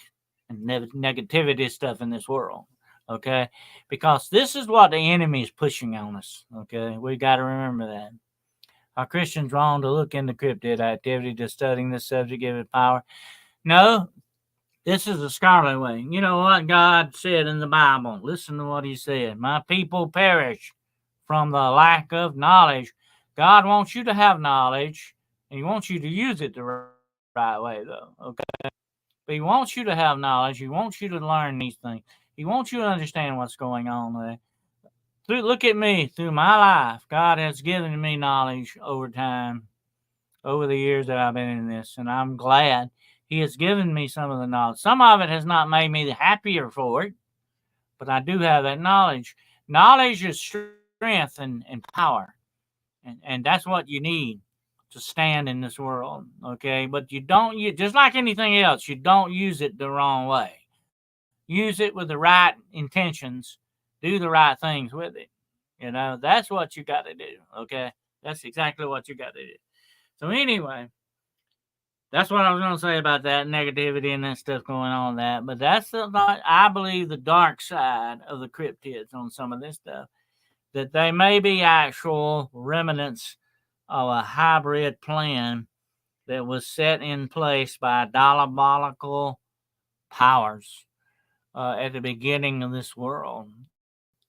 and negativity stuff in this world, okay? Because this is what the enemy is pushing on us, okay? We got to remember that. Are Christians wrong to look into cryptid activity, to studying this subject, give it power? No, this is the scholarly way. You know what God said in the Bible? Listen to what he said. My people perish from the lack of knowledge. God wants you to have knowledge, and he wants you to use it the right way, though, okay? But he wants you to have knowledge. He wants you to learn these things. He wants you to understand what's going on there. Look at me. Through my life, God has given me knowledge over time, over the years that I've been in this, and I'm glad He has given me some of the knowledge. Some of it has not made me happier for it, but I do have that knowledge. Knowledge is strength and power, and that's what you need to stand in this world, okay? But you don't use, just like anything else, you don't use it the wrong way. Use it with the right intentions. Do the right things with it. You know, that's what you got to do, okay? That's exactly what you got to do. So anyway, that's what I was going to say about that negativity and that stuff going on that. But that's I believe the dark side of the cryptids on some of this stuff, that they may be actual remnants of a hybrid plan that was set in place by diabolical powers at the beginning of this world.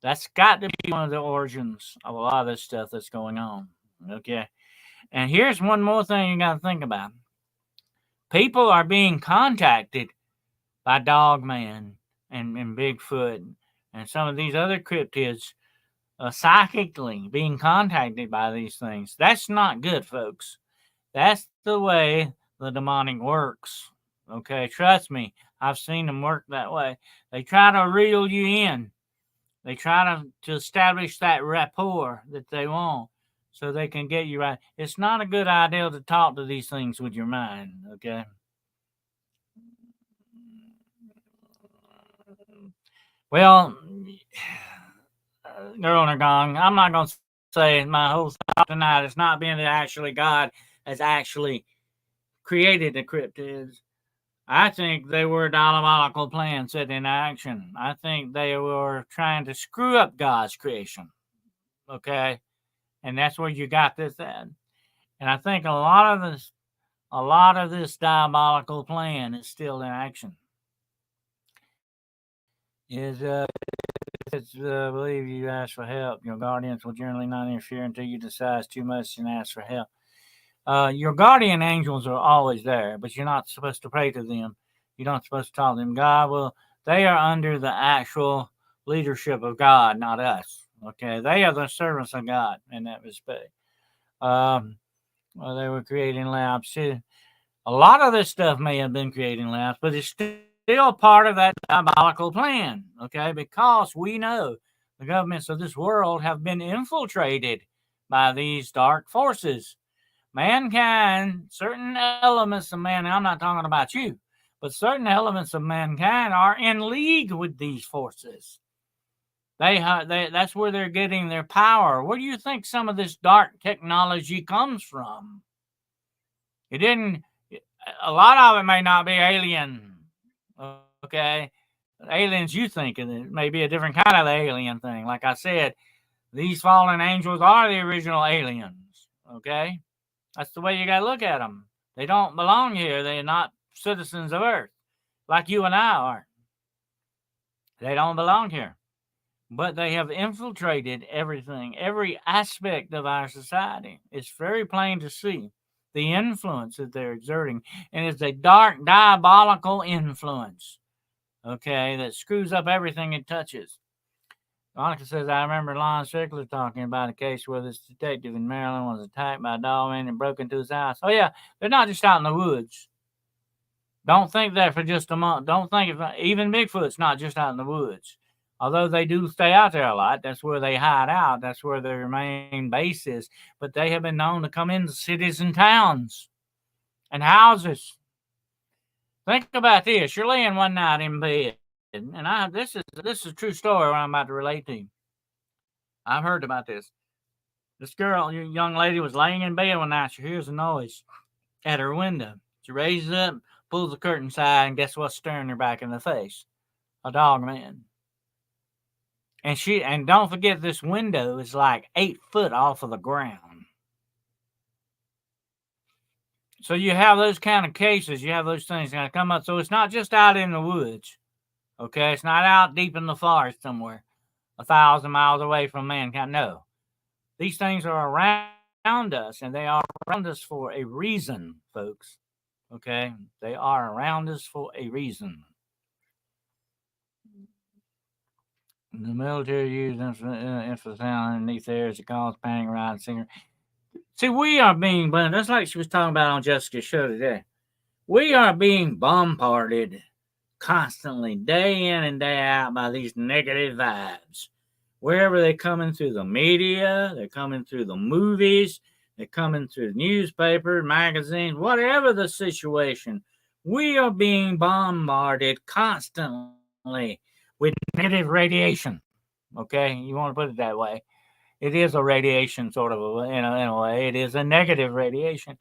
That's got to be one of the origins of a lot of this stuff that's going on. Okay. And here's one more thing you got to think about. People are being contacted by DOGMAN and Bigfoot and some of these other cryptids psychically being contacted by these things. That's not good, folks. That's the way the demonic works. Okay, trust me, I've seen them work that way. They try to reel you in. They try to establish that rapport that they want so they can get you right. It's not a good idea to talk to these things with your mind, okay? Well, Girl on a Gong, I'm not going to say my whole thought tonight is not being that actually God has actually created the cryptids. I think they were a diabolical plan set in action. I think they were trying to screw up God's creation. Okay? And that's where you got this at. And I think a lot of this diabolical plan is still in action. I believe you ask for help. Your guardians will generally not interfere until you decide too much and ask for help. Your guardian angels are always there, but you're not supposed to pray to them. You're not supposed to talk to them. They are under the actual leadership of God, not us. Okay, they are the servants of God in that respect. They were creating labs too. A lot of this stuff may have been creating labs, but it's still part of that diabolical plan. Okay, because we know the governments of this world have been infiltrated by these dark forces. Mankind, certain elements of man, I'm not talking about you, but certain elements of mankind are in league with these forces. That's where they're getting their power. Where do you think some of this dark technology comes from? A lot of it may not be alien, okay? Aliens you think it may be a different kind of alien thing. Like I said, these fallen angels are the original aliens, okay? That's the way you got to look at them. They don't belong here. They're not citizens of Earth like you and I are. They don't belong here. But they have infiltrated everything, every aspect of our society. It's very plain to see the influence that they're exerting. And it's a dark, diabolical influence, okay, that screws up everything it touches. Monica says, I remember Lon Strickler talking about a case where this detective in Maryland was attacked by a dogman and broke into his house. Oh, yeah, they're not just out in the woods. Don't think that for just a month. Don't think even Bigfoot's not just out in the woods. Although they do stay out there a lot, that's where they hide out. That's where their main base is. But they have been known to come into cities and towns and houses. Think about this. You're laying one night in bed, and this is a true story what I'm about to relate to you. I've heard about this. This young lady was laying in bed one night. She hears a noise at her window. She raises up, pulls the curtain aside, and guess what's staring her back in the face? A dogman. And don't forget, this window is like 8 foot off of the ground. So you have those kind of cases, you have those things going to come up. So it's not just out in the woods, okay? It's not out deep in the forest somewhere, 1,000 miles away from mankind. No, these things are around us, and they are around us for a reason, folks. Okay, they are around us for a reason. The military used infrasound underneath there as it calls panic ride singer. See, we are being, that's like she was talking about on Jessica's show today. We are being bombarded constantly, day in and day out, by these negative vibes. Wherever they're coming through the media, they're coming through the movies, they're coming through newspapers, magazines, whatever the situation, we are being bombarded constantly with negative radiation. Okay, you want to put it that way. It is a radiation sort of in a way. It is a negative radiation.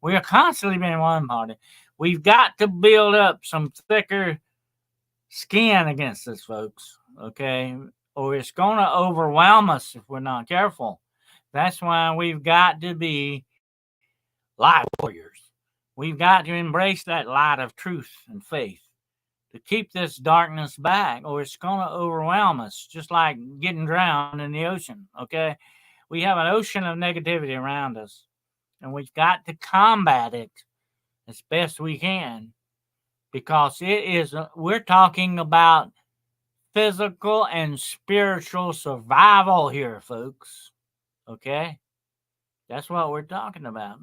We are constantly being bombarded. We've got to build up some thicker skin against this, folks. Okay, or it's going to overwhelm us if we're not careful. That's why we've got to be light warriors. We've got to embrace that light of truth and faith to keep this darkness back, or it's going to overwhelm us, just like getting drowned in the ocean. Okay, we have an ocean of negativity around us, and we've got to combat it as best we can, because it is, we're talking about physical and spiritual survival here, folks. Okay, that's what we're talking about.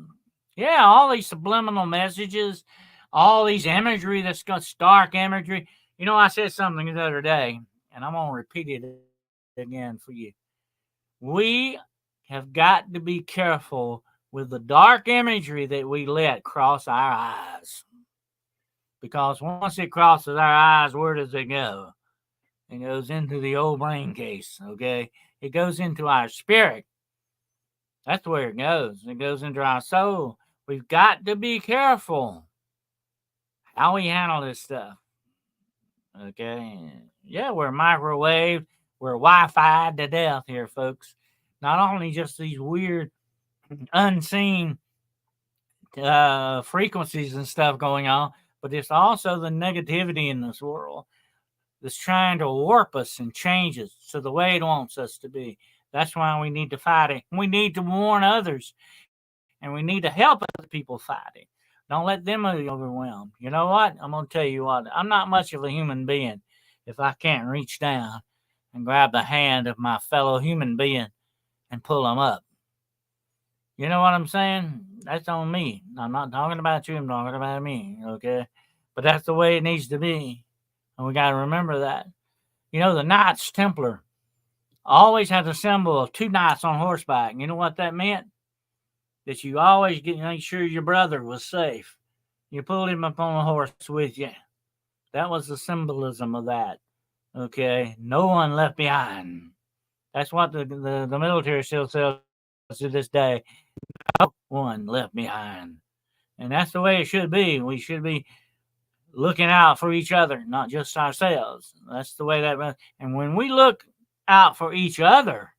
Yeah, all these subliminal messages, all these imagery that's got stark imagery. You know, I said something the other day, and I'm going to repeat it again for you. We have got to be careful with the dark imagery that we let cross our eyes. Because once it crosses our eyes, where does it go? It goes into the old brain case, okay? It goes into our spirit. That's where it goes. It goes into our soul. We've got to be careful how we handle this stuff. Okay? Yeah, we're microwave. We're Wi-Fi to death here, folks. Not only just these weird, unseen frequencies and stuff going on, but it's also the negativity in this world that's trying to warp us and change us to the way it wants us to be. That's why we need to fight it. We need to warn others, and we need to help other people fight it. Don't let them be overwhelmed. You know what? I'm going to tell you what. I'm not much of a human being if I can't reach down and grab the hand of my fellow human being and pull them up. You know what I'm saying? That's on me. I'm not talking about you. I'm talking about me. Okay? But that's the way it needs to be. And we got to remember that. You know, the Knights Templar always had the symbol of two knights on horseback. You know what that meant? That you always make sure your brother was safe. You pulled him up on a horse with you. That was the symbolism of that. Okay? No one left behind. That's what the military still says to this day. No one left behind. And that's the way it should be. We should be looking out for each other, not just ourselves. That's the way that. And when we look out for each other,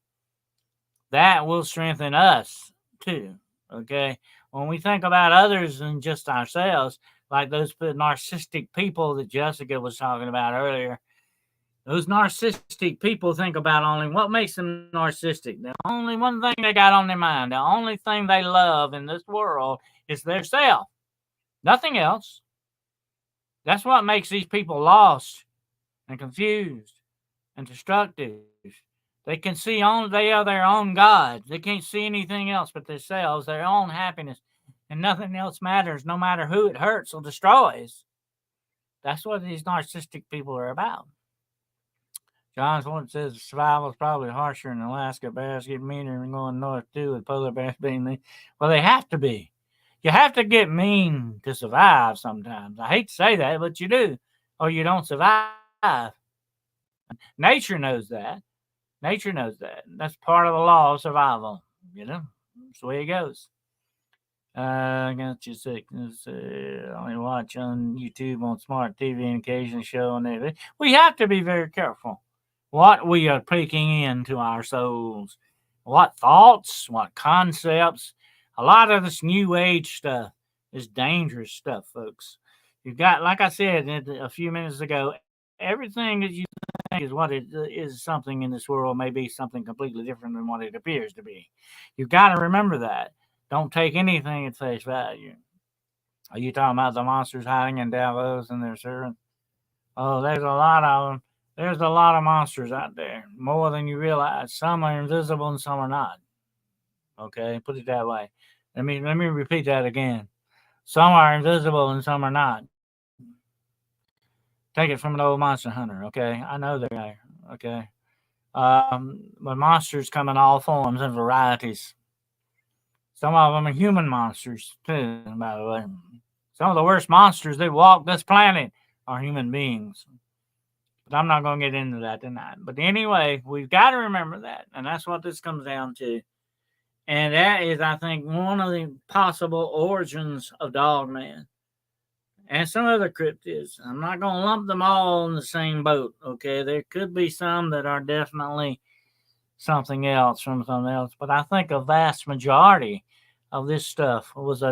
that will strengthen us too. Okay, when we think about others and just ourselves, like those narcissistic people that Jessica was talking about earlier, those narcissistic people think about only what makes them narcissistic. The only one thing they got on their mind, the only thing they love in this world is their self, nothing else. That's what makes these people lost and confused and destructive. They can see only they are their own gods. They can't see anything else but themselves, their own happiness, and nothing else matters, no matter who it hurts or destroys. That's what these narcissistic people are about. John's one says survival is probably harsher in Alaska. Bears get meaner and going north too, with polar bears being mean. Well, they have to be. You have to get mean to survive sometimes. I hate to say that, but you do, or you don't survive. Nature knows that. Nature knows that. That's part of the law of survival. You know, that's the way it goes. I got you sickness. Only watch on YouTube, on smart TV, and occasionally show on there. We have to be very careful what we are taking into our souls, what thoughts, what concepts. A lot of this new age stuff is dangerous stuff, folks. You've got, like I said a few minutes ago, everything that you think is what it is something in this world may be something completely different than what it appears to be. You've got to remember that. Don't take anything at face value. Are you talking about the monsters hiding in Davos and their servants? Oh, there's a lot of them. There's a lot of monsters out there, more than you realize. Some are invisible and some are not. Okay, put it that way. Let me repeat that again. Some are invisible and some are not. Take it from an old monster hunter. Okay, I know they are. Okay, but monsters come in all forms and varieties. Some of them are human monsters too. By the way, some of the worst monsters that walk this planet are human beings. But I'm not going to get into that tonight. But anyway, we've got to remember that. And that's what this comes down to. And that is, I think, one of the possible origins of Dogman. And some other cryptids. I'm not going to lump them all in the same boat. Okay. There could be some that are definitely something else from something else. But I think a vast majority of this stuff was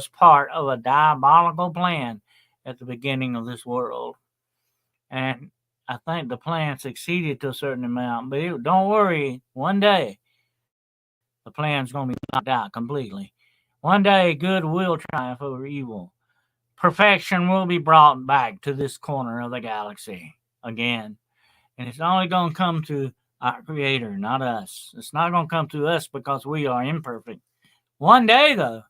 part of a diabolical plan at the beginning of this world. And I think the plan succeeded to a certain amount, but don't worry. One day, the plan's going to be knocked out completely. One day, good will triumph over evil. Perfection will be brought back to this corner of the galaxy again. And it's only going to come to our Creator, not us. It's not going to come to us because we are imperfect. One day, though,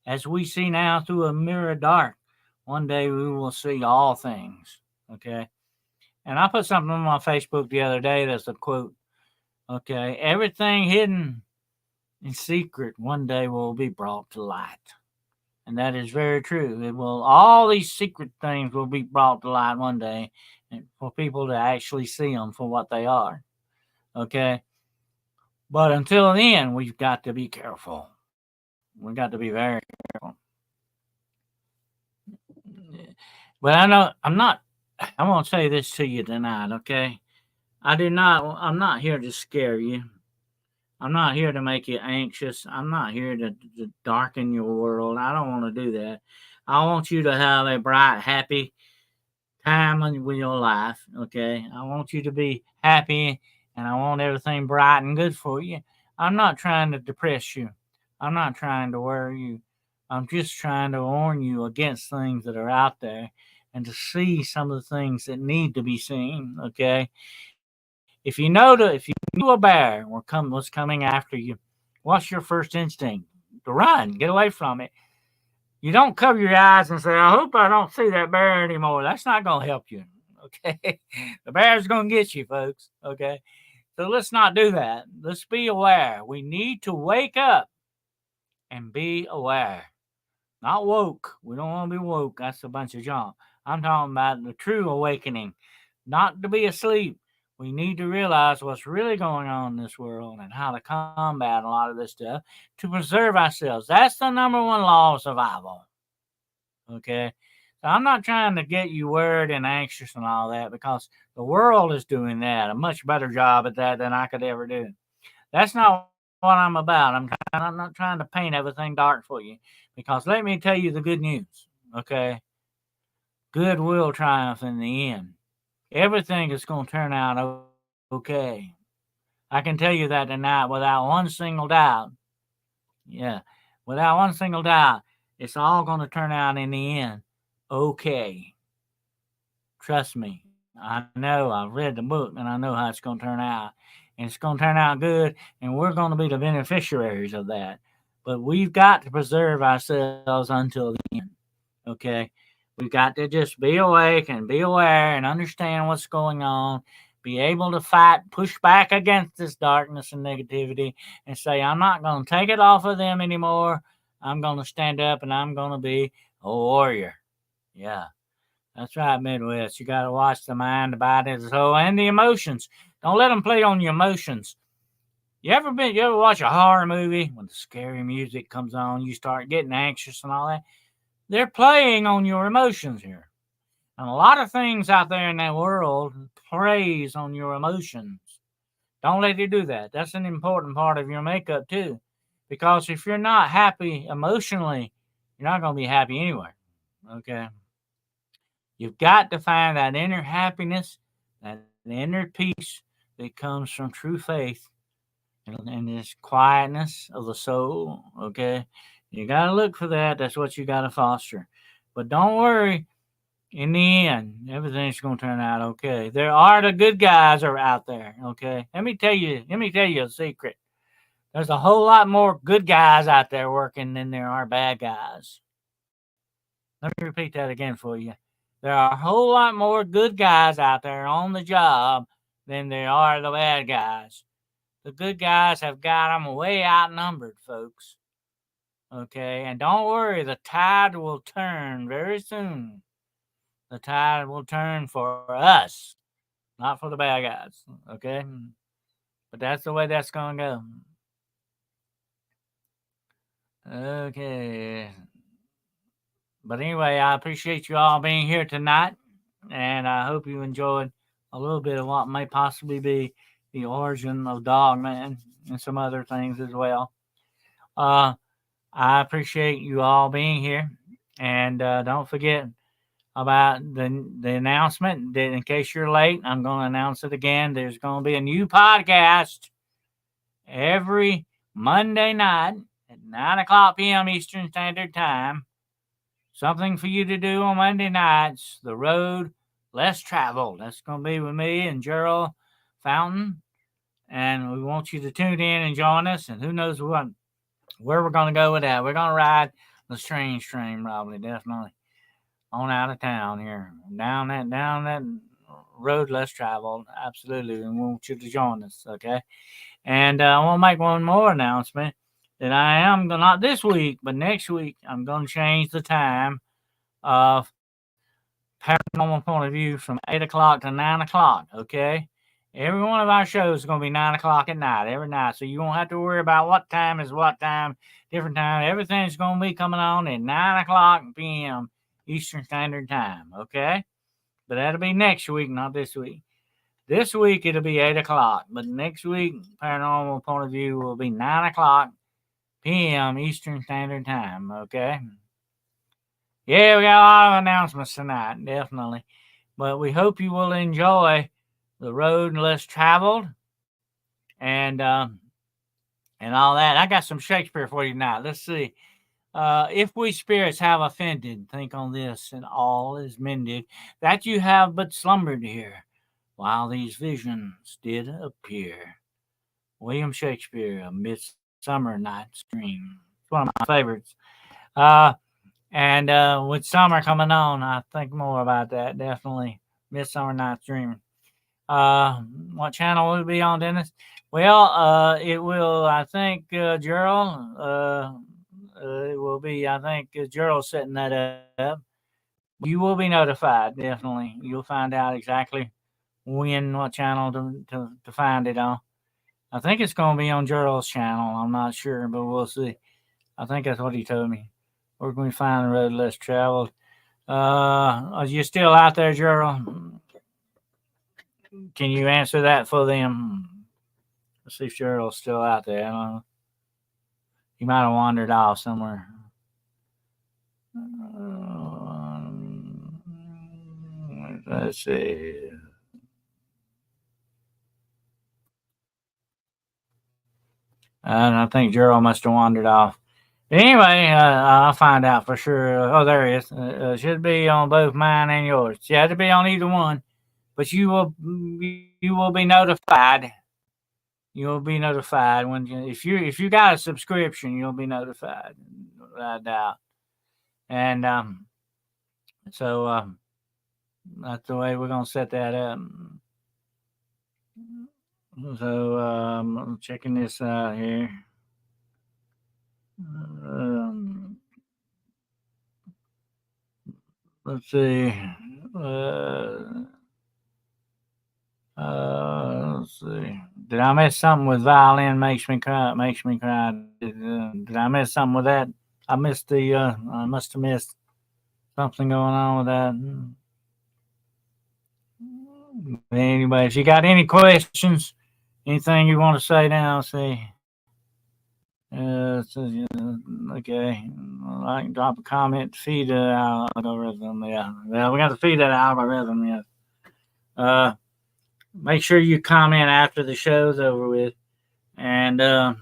as we see now through a mirror dark, one day we will see all things. Okay? And I put something on my Facebook the other day that's a quote. Okay, everything hidden in secret one day will be brought to light. And that is very true. It will, all these secret things will be brought to light one day, and for people to actually see them for what they are. Okay? But until then, we've got to be careful. We've got to be very careful. But I know I'm going to say this to you tonight, okay? I'm not here to scare you. I'm not here to make you anxious. I'm not here to darken your world. I don't want to do that. I want you to have a bright, happy time with your life, okay? I want you to be happy, and I want everything bright and good for you. I'm not trying to depress you. I'm not trying to worry you. I'm just trying to warn you against things that are out there and to see some of the things that need to be seen, okay? If you knew a bear was coming after you, what's your first instinct? To run, get away from it. You don't cover your eyes and say, I hope I don't see that bear anymore. That's not going to help you, okay? The bear's going to get you, folks, okay? So let's not do that. Let's be aware. We need to wake up and be aware. Not woke. We don't want to be woke. That's a bunch of junk. I'm talking about the true awakening, not to be asleep. We need to realize what's really going on in this world and how to combat a lot of this stuff to preserve ourselves. That's the number one law of survival. Okay? So I'm not trying to get you worried and anxious and all that because the world is doing that, a much better job at that than I could ever do. That's not what I'm about. I'm not trying to paint everything dark for you because let me tell you the good news. Okay? Good will triumph in the end. Everything is going to turn out okay. I can tell you that tonight without one single doubt. Yeah, without one single doubt, it's all going to turn out in the end okay. Trust me. I know. I've read the book and I know how it's going to turn out. And it's going to turn out good, and we're going to be the beneficiaries of that. But we've got to preserve ourselves until the end. Okay? We've got to just be awake and be aware and understand what's going on, be able to fight, push back against this darkness and negativity, and say, I'm not going to take it off of them anymore. I'm going to stand up and I'm going to be a warrior. Yeah, that's right, Midwest. You got to watch the mind, the body, the soul, and the emotions. Don't let them play on your emotions. You ever watch a horror movie when the scary music comes on, you start getting anxious and all that? They're playing on your emotions here. And a lot of things out there in that world preys on your emotions. Don't let it do that. That's an important part of your makeup too. Because if you're not happy emotionally, you're not going to be happy anywhere. Okay? You've got to find that inner happiness, that inner peace that comes from true faith and this quietness of the soul. Okay? You got to look for that. That's what you got to foster. But don't worry. in the end, everything's going to turn out okay. There are the good guys are out there. Okay. Let me tell you a secret. There's a whole lot more good guys out there working than there are bad guys. Let me repeat that again for you. There are a whole lot more good guys out there on the job than there are the bad guys. The good guys have got them way outnumbered, folks. Okay, and don't worry, the tide will turn very soon. The tide will turn for us, not for the bad guys. Okay, but that's the way that's going to go. Okay. But anyway, I appreciate you all being here tonight, and I hope you enjoyed a little bit of what may possibly be the origin of Dogman and some other things as well. I appreciate you all being here, and don't forget about the announcement that in case you're late, I'm going to announce it again. There's going to be a new podcast every Monday night at 9 p.m. Eastern Standard Time. Something for you to do on Monday nights. The road less traveled. That's going to be with me and Gerald Fountain. And we want you to tune in and join us. And who knows where we're going to go with that. We're going to ride the strange train, probably, definitely, on out of town here. Down that road less traveled. Absolutely. We want you to join us, okay? And I want to make one more announcement. That I am not this week, but next week, I'm going to change the time of Paranormal Point of View from 8 o'clock to 9 o'clock, okay? Every one of our shows is going to be 9 o'clock at night, every night. So you won't have to worry about what time is what time, different time. Everything's going to be coming on at 9 o'clock p.m. Eastern Standard Time, okay? But that'll be next week, not this week. This week, it'll be 8 o'clock. But next week, Paranormal Point of View will be 9 o'clock p.m. Eastern Standard Time, okay? Yeah, we got a lot of announcements tonight, definitely. But we hope you will enjoy the road less traveled and all that. I got some Shakespeare for you tonight. Let's see. If we spirits have offended, think on this, and all is mended, that you have but slumbered here, while these visions did appear. William Shakespeare, A Midsummer Night's Dream. It's one of my favorites. And with summer coming on, I think more about that. Definitely Midsummer Night's Dream. What channel will it be on, Dennis? Well, it will, I think, Gerald. It will be, I think, Gerald setting that up. You will be notified, definitely. You'll find out exactly what channel to find it on. I think it's going to be on Gerald's channel. I'm not sure, but we'll see. I think that's what he told me. We're going to find the road less traveled. Are you still out there, Gerald? Can you answer that for them? Let's see if Gerald's still out there. I don't know. He might have wandered off somewhere. Let's see. And I think Gerald must have wandered off. Anyway, I'll find out for sure. Oh, there he is. Should be on both mine and yours. You have to be on either one, but you will be notified. You will be notified when if you got a subscription, you'll be notified. I doubt. And so that's the way we're gonna set that up. So I'm checking this out here. Let's see. Let's see. Did I miss something with violin makes me cry? Did I miss something with that? I missed the. I must have missed something going on with that. Anyway, if you got any questions, anything you want to say now, see. Okay. I can drop a comment to feed the algorithm. Yeah. Well, we got to feed that algorithm. Yeah. Make sure you comment after the show's over with, and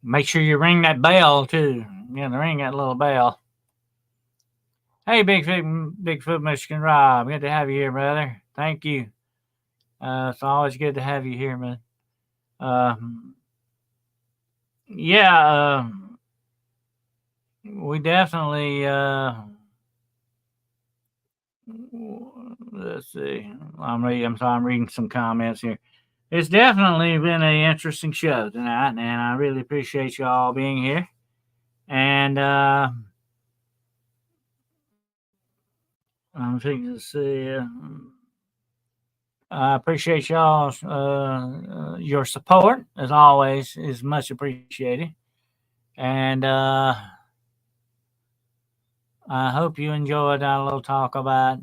make sure you ring that bell too. Yeah, ring that little bell. Hey, Bigfoot Michigan Rob. Good to have you here, brother. Thank you. It's always good to have you here, man. Yeah, we definitely. Let's see. I'm reading some comments here. It's definitely been an interesting show tonight, and I really appreciate you all being here. And I'm thinking to see. I appreciate y'all. Your support, as always, is much appreciated. And I hope you enjoyed our little talk about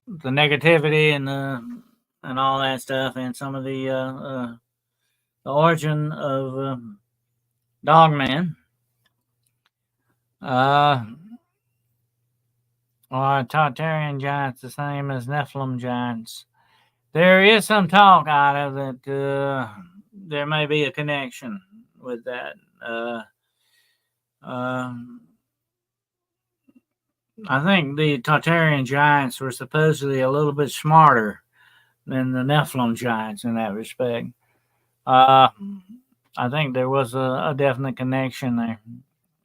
the negativity and all that stuff, and some of the origin of DOGMAN. Are Tartarian giants the same as Nephilim giants? There is some talk out of that there may be a connection with that. I think the Tartarian giants were supposedly a little bit smarter than the Nephilim giants in that respect. I think there was a definite connection there.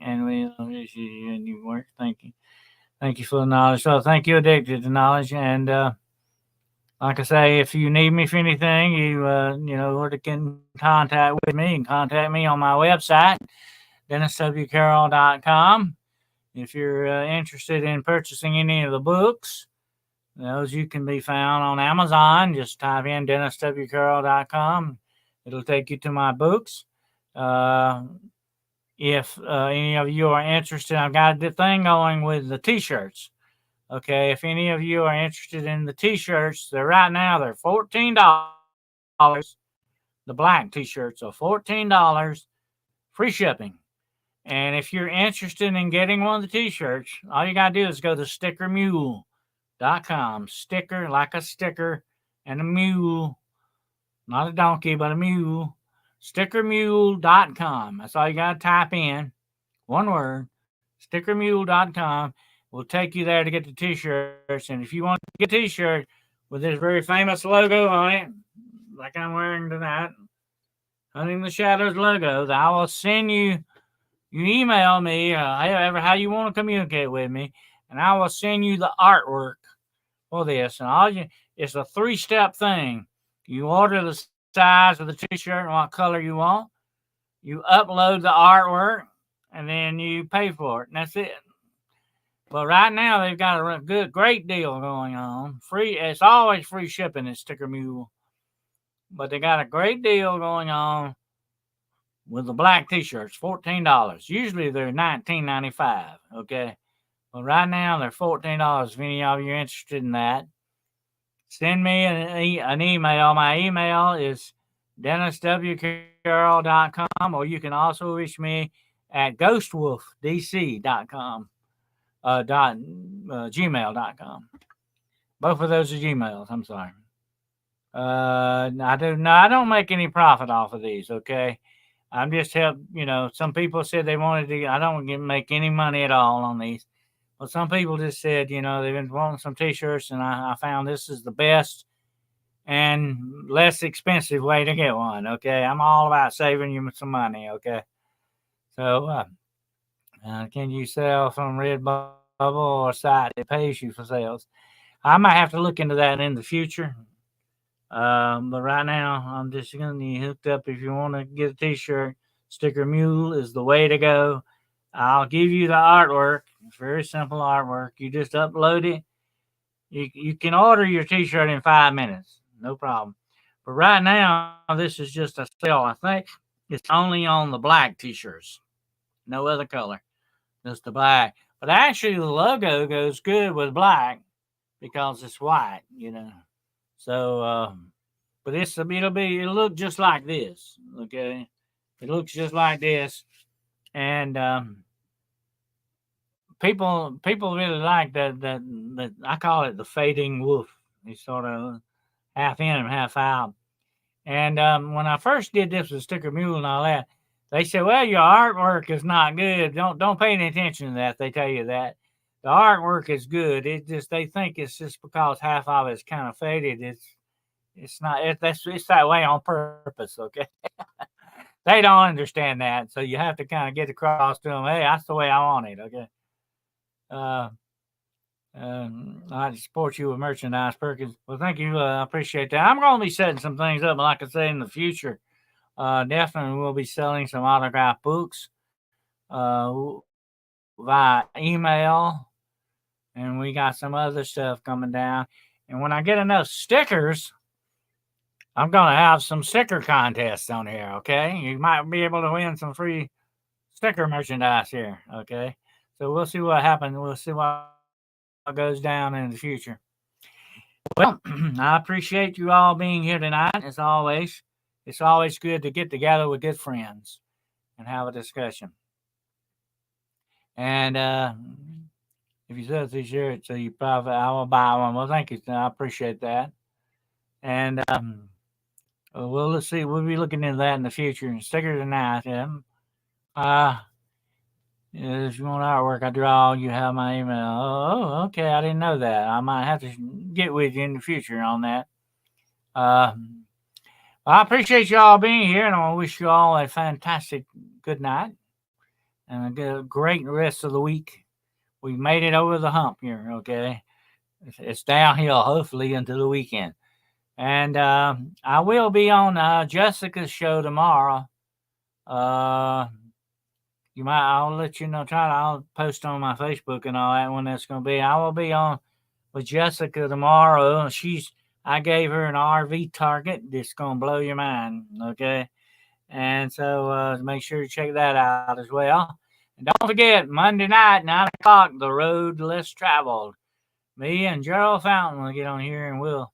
And you work. Thank you. Thank you for the knowledge. So thank you, Addicted to Knowledge. And like I say, if you need me for anything, you know where to get in contact with me. You can contact me on my website, DennisWCarroll.com. If you're interested in purchasing any of the books, those you can be found on Amazon. Just type in DennisWCarroll.com. It'll take you to my books. If any of you are interested, I've got a thing going with the t-shirts. Okay, if any of you are interested in the t-shirts, they're $14. The black t-shirts are $14, free shipping. And if you're interested in getting one of the t-shirts, all you gotta do is go to stickermule.com. Sticker, like a sticker, and a mule. Not a donkey, but a mule. Stickermule.com. That's all you gotta type in. One word. Stickermule.com will take you there to get the t-shirts. And if you want to get a t-shirt with this very famous logo on it, like I'm wearing tonight, Hunting the Shadows logo, that I will send you. You email me, how you want to communicate with me, and I will send you the artwork for this. And it's a 3-step thing. You order the size of the t-shirt and what color you want. You upload the artwork, and then you pay for it, and that's it. But right now they've got a great deal going on. Free. It's always free shipping at Sticker Mule, but they got a great deal going on with the black t-shirts, $14. Usually they're $19.95. Okay, but right now they're $14. If any of you are interested in that, send me an email. My email is DennisWCarroll.com, or you can also reach me at ghostwolfdc.com. Gmail.com. Both of those are Gmails. I'm sorry. I don't make any profit off of these. Okay, I'm just some people said they wanted to. I don't make any money at all on these. But some people just said they've been wanting some t-shirts, and I found this is the best and less expensive way to get one. Okay, I'm all about saving you some money. Okay, so can you sell from Redbubble or a site that pays you for sales? I might have to look into that in the future. But right now, I'm just going to get hooked up. If you want to get a t-shirt, Sticker Mule is the way to go. I'll give you the artwork. It's very simple artwork. You just upload it. You can order your t-shirt in 5 minutes. No problem. But right now, this is just a sale. I think it's only on the black t-shirts. No other color. Just the black. But actually, the logo goes good with black because it's white, So, but it'll look just like this. Okay, it looks just like this, and people really like that. I call it the fading wolf. He's sort of half in and half out. And when I first did this with Sticker Mule and all that, They say, well, your artwork is not good. Don't pay any attention to that. They tell you that. The artwork is good. It just they think it's just because half of it's kind of faded. It's not. It's that way on purpose. Okay. They don't understand that, so you have to kind of get across to them. Hey, that's the way I want it. Okay. I support you with merchandise, Perkins. Well, thank you. I appreciate that. I'm going to be setting some things up, like I say, in the future. Definitely, we'll be selling some autographed books via email, and we got some other stuff coming down. And when I get enough stickers, I'm going to have some sticker contests on here, okay? You might be able to win some free sticker merchandise here, okay? So we'll see what happens. We'll see what goes down in the future. Well, I appreciate you all being here tonight, as always. It's always good to get together with good friends and have a discussion. And if you sell t-shirts, so you probably I will buy one. Well, thank you. I appreciate that. And well, let's see. We'll be looking into that in the future. Stickers are nice. If you want artwork, I draw. You have my email. Oh, okay. I didn't know that. I might have to get with you in the future on that. I appreciate you all being here, and I wish you all a fantastic good night and a great rest of the week. We made it over the hump here, okay? It's downhill, hopefully, into the weekend. And I will be on Jessica's show tomorrow. I'll let you know. I'll post on my Facebook and all that when that's going to be. I will be on with Jessica tomorrow. I gave her an RV target that's going to blow your mind, okay? And so make sure to check that out as well. And don't forget, Monday night, 9 o'clock, The Road Less Traveled. Me and Gerald Fountain will get on here and we'll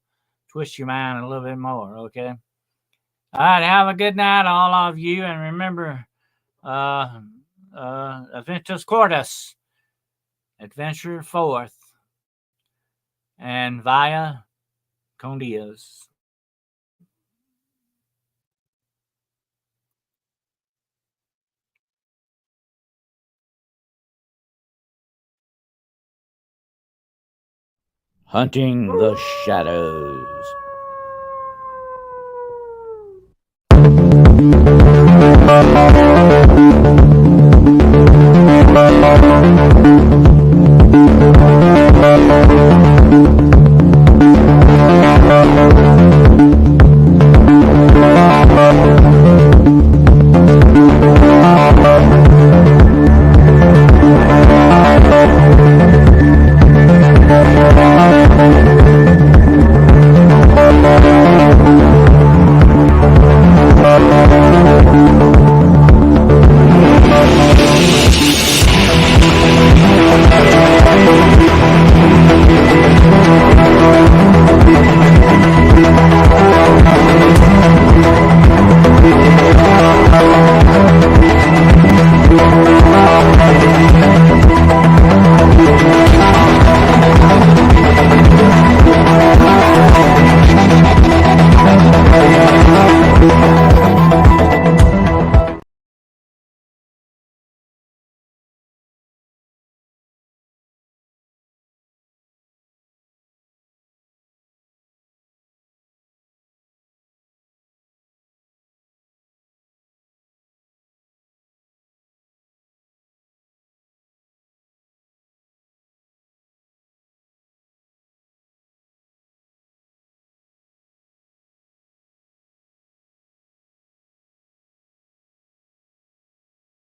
twist your mind a little bit more, okay? All right, have a good night, all of you. And remember, Adventus Quartus, adventure forth, and via con Dios. Hunting the shadows.